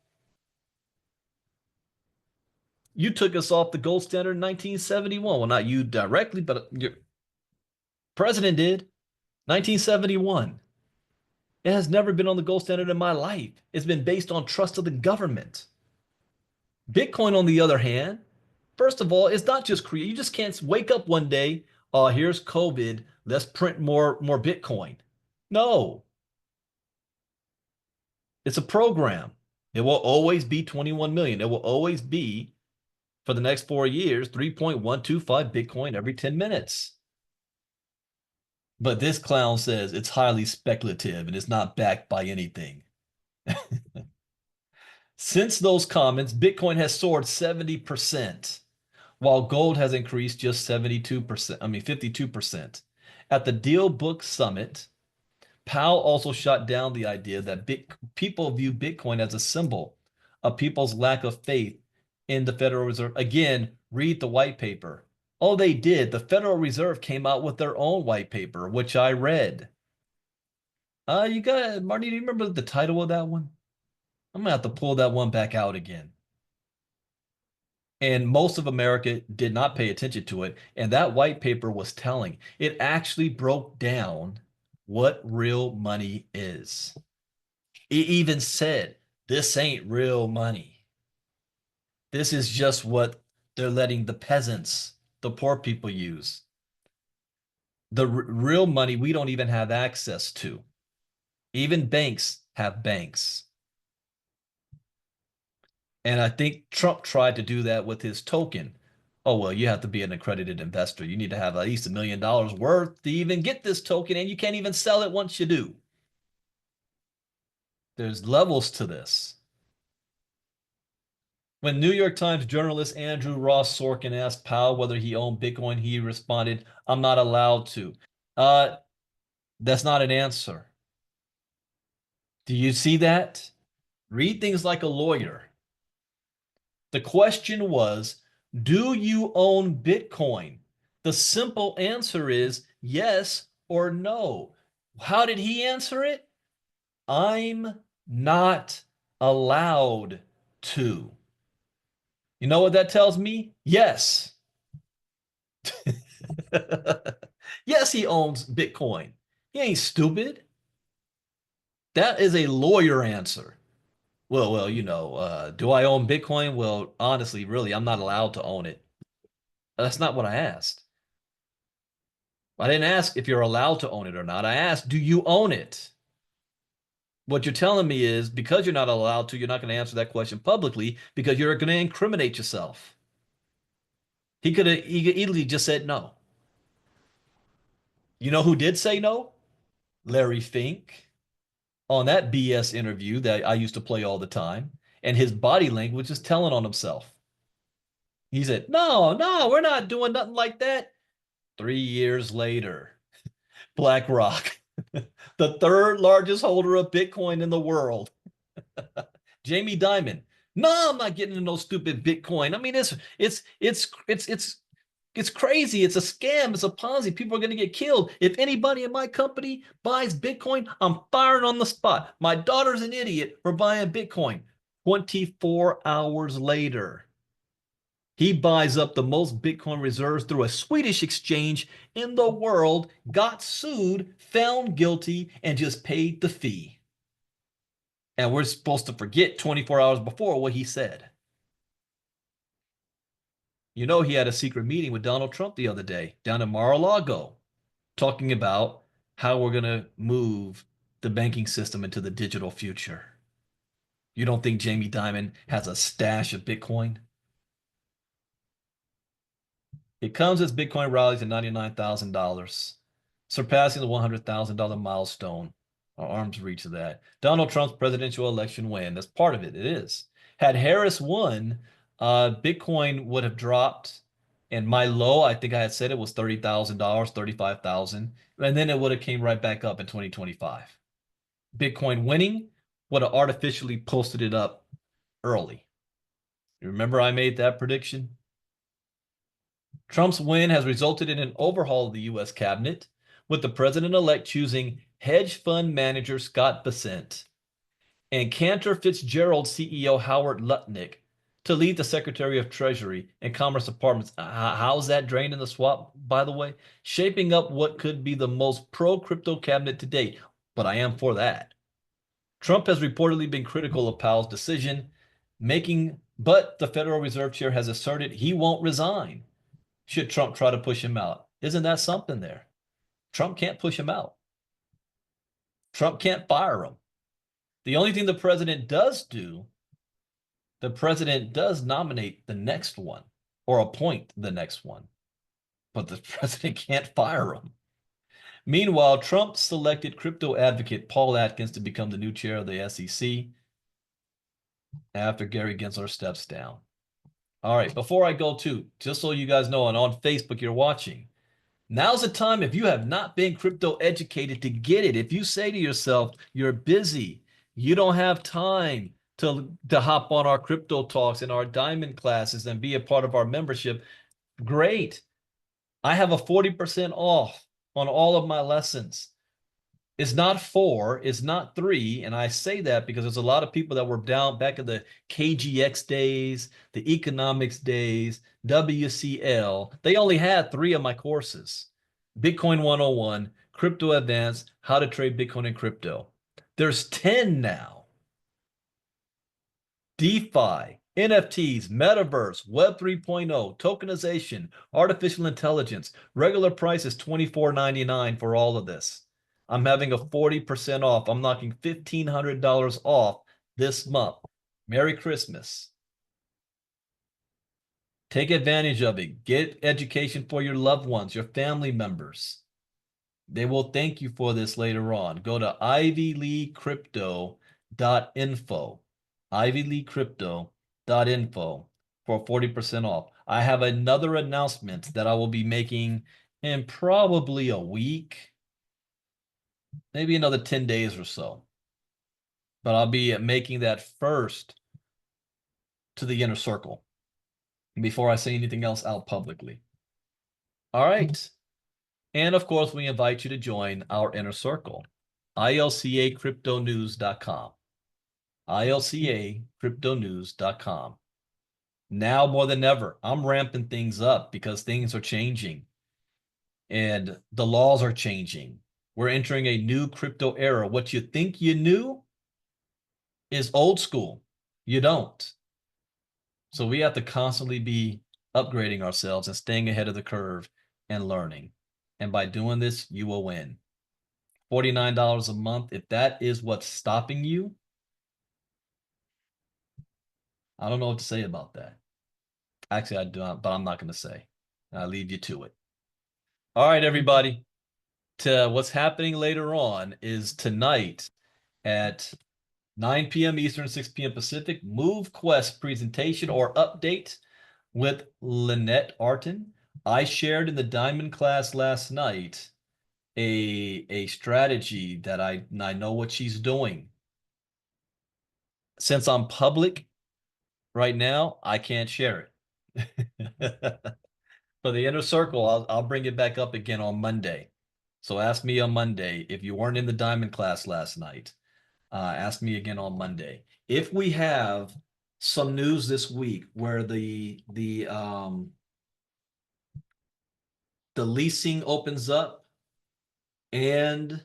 You took us off the gold standard in 1971. Well, not you directly, but your president did. 1971. It has never been on the gold standard in my life. It's been based on trust of the government. Bitcoin, on the other hand, first of all, it's not just create. You just can't wake up one day, oh, here's COVID, let's print more Bitcoin. No, it's a program. It will always be 21 million. It will always be, for the next 4 years, 3.125 Bitcoin every 10 minutes. But this clown says it's highly speculative and it's not backed by anything. Since those comments, Bitcoin has soared 70%, while gold has increased just 72%, 52%. At the Deal Book Summit, Powell also shot down the idea that people view Bitcoin as a symbol of people's lack of faith in the Federal Reserve. Again, read the white paper. Oh, they did. The Federal Reserve came out with their own white paper, which I read. You got Marty, do you remember the title of that one? I'm gonna have to pull that one back out again. And most of America did not pay attention to it. And that white paper was telling. It actually broke down what real money is. It even said, this ain't real money. This is just what they're letting the peasants, the poor people use. The real money we don't even have access to. Even banks have banks. And I think Trump tried to do that with his token. Oh, well, you have to be an accredited investor. You need to have at least $1 million worth to even get this token, and you can't even sell it once you do. There's levels to this. When New York Times journalist Andrew Ross Sorkin asked Powell whether he owned Bitcoin, he responded, I'm not allowed to. Uh, that's not an answer. Do you see that? Read things like a lawyer. The question was, do you own Bitcoin? The simple answer is yes or no. How did he answer it? I'm not allowed to. You know what that tells me? Yes. Yes, he owns Bitcoin. He ain't stupid. That is a lawyer answer. Well, do I own Bitcoin? Well, honestly, really, I'm not allowed to own it. That's not what I asked. I didn't ask if you're allowed to own it or not. I asked, do you own it? What you're telling me is because you're not allowed to, you're not going to answer that question publicly because you're going to incriminate yourself. He could easily just said no. You know who did say no? Larry Fink on that BS interview that I used to play all the time. And his body language is telling on himself. He said, no, we're not doing nothing like that. 3 years later, BlackRock, the third largest holder of Bitcoin in the world. Jamie Dimon. No, I'm not getting into no stupid Bitcoin. I mean, it's crazy. It's a scam. It's a Ponzi. People are going to get killed. If anybody in my company buys Bitcoin, I'm firing on the spot. My daughter's an idiot for buying Bitcoin. 24 hours later, he buys up the most Bitcoin reserves through a Swedish exchange in the world, got sued, found guilty, and just paid the fee. And we're supposed to forget 24 hours before what he said. You know, he had a secret meeting with Donald Trump the other day down in Mar-a-Lago, talking about how we're going to move the banking system into the digital future. You don't think Jamie Dimon has a stash of Bitcoin? It comes as Bitcoin rallies to $99,000, surpassing the $100,000 milestone. Our arms reach of that. Donald Trump's presidential election win. That's part of it. It is. Had Harris won, Bitcoin would have dropped. And my low, I think I had said it was $30,000, 35,000, and then it would have came right back up in 2025. Bitcoin winning would have artificially posted it up early. You remember I made that prediction? Trump's win has resulted in an overhaul of the U.S. cabinet, with the president-elect choosing hedge fund manager Scott Bessent and Cantor Fitzgerald CEO Howard Lutnick to lead the Secretary of Treasury and Commerce Departments. How's that drained in the swamp, by the way? Shaping up what could be the most pro-crypto cabinet to date, but I am for that. Trump has reportedly been critical of Powell's decision making, but the Federal Reserve Chair has asserted he won't resign should Trump try to push him out. Isn't that something there? Trump can't push him out. Trump can't fire him. The only thing the president does do, the president does nominate the next one or appoint the next one, but the president can't fire him. Meanwhile, Trump selected crypto advocate Paul Atkins to become the new chair of the SEC after Gary Gensler steps down. All right, before I go to, just so you guys know, and on Facebook you're watching, now's the time if you have not been crypto educated to get it. If you say to yourself, you're busy, you don't have time to hop on our crypto talks and our diamond classes and be a part of our membership, great. I have a 40% off on all of my lessons. It's not 4, it's not 3. And I say that because there's a lot of people that were down back in the KGX days, the economics days, WCL. They only had 3 of my courses: Bitcoin 101, Crypto Advanced, How to Trade Bitcoin and Crypto. There's 10 now. DeFi, NFTs, Metaverse, Web 3.0, tokenization, artificial intelligence. Regular price is $24.99 for all of this. I'm having a 40% off. I'm knocking $1,500 off this month. Merry Christmas. Take advantage of it. Get education for your loved ones, your family members. They will thank you for this later on. Go to ivyleecrypto.info, ivyleecrypto.info for 40% off. I have another announcement that I will be making in probably a week, maybe another 10 days or so. But I'll be making that first to the inner circle before I say anything else out publicly. All right. And of course, we invite you to join our inner circle, ilcacryptonews.com, ilcacryptonews.com. Now more than ever, I'm ramping things up because things are changing and the laws are changing. We're entering a new crypto era. What you think you knew is old school. You don't. So we have to constantly be upgrading ourselves and staying ahead of the curve and learning. And by doing this, you will win. $49 a month. If that is what's stopping you, I don't know what to say about that. Actually, I do, but I'm not going to say. I'll leave you to it. All right, everybody. What's happening later on is tonight at 9 p.m. Eastern, 6 p.m. Pacific, MoveQuest presentation or update with Lynette Artin. I shared in the Diamond class last night a strategy that I know what she's doing. Since I'm public right now, I can't share it. For the inner circle, I'll bring it back up again on Monday. So ask me on Monday if you weren't in the Diamond class last night. Ask me again on Monday. If we have some news this week where the leasing opens up and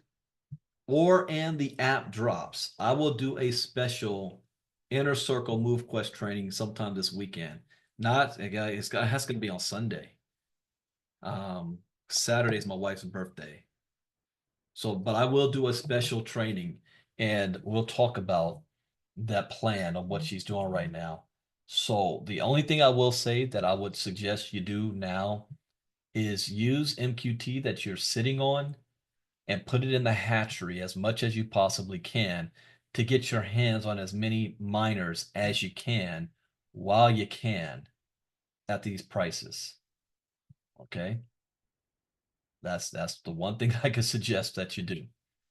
the app drops, I will do a special inner circle move quest training sometime this weekend. Not it has to be on Sunday. Saturday is my wife's birthday. So, but I will do a special training and we'll talk about that plan of what she's doing right now. So the only thing I will say that I would suggest you do now is use MQT that you're sitting on and put it in the hatchery as much as you possibly can to get your hands on as many miners as you can while you can at these prices. Okay? That's the one thing I could suggest that you do,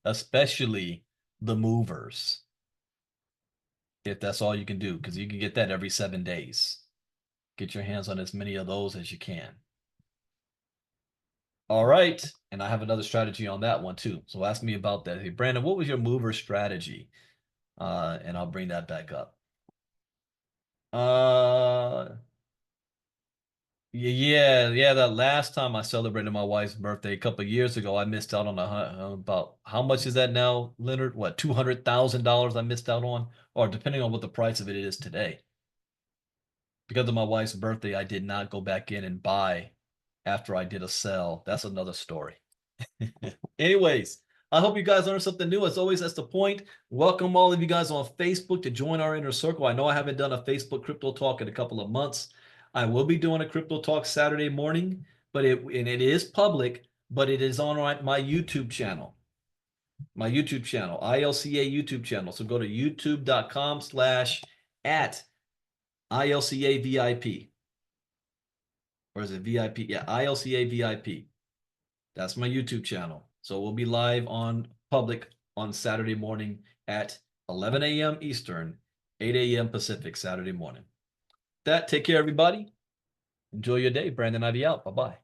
especially the movers, if that's all you can do, because you can get that every 7 days. Get your hands on as many of those as you can. All right. And I have another strategy on that one too. So ask me about that. Hey, Brandon, what was your mover strategy? And I'll bring that back up. Yeah. That last time I celebrated my wife's birthday a couple of years ago, I missed out on about how much is that now, Leonard? What, $200,000 I missed out on, or depending on what the price of it is today. Because of my wife's birthday, I did not go back in and buy after I did a sell. That's another story. Anyways, I hope you guys learned something new. As always, that's the point. Welcome all of you guys on Facebook to join our inner circle. I know I haven't done a Facebook crypto talk in a couple of months. I will be doing a crypto talk Saturday morning, but it is public, but it is on my YouTube channel. My YouTube channel, ILCA YouTube channel. So go to youtube.com/@ILCA VIP. Or is it VIP? Yeah, ILCA VIP. That's my YouTube channel. So we'll be live on public on Saturday morning at 11 a.m. Eastern, 8 a.m. Pacific, Saturday morning. Take care, everybody. Enjoy your day. Brandon Ivey out. Bye-bye.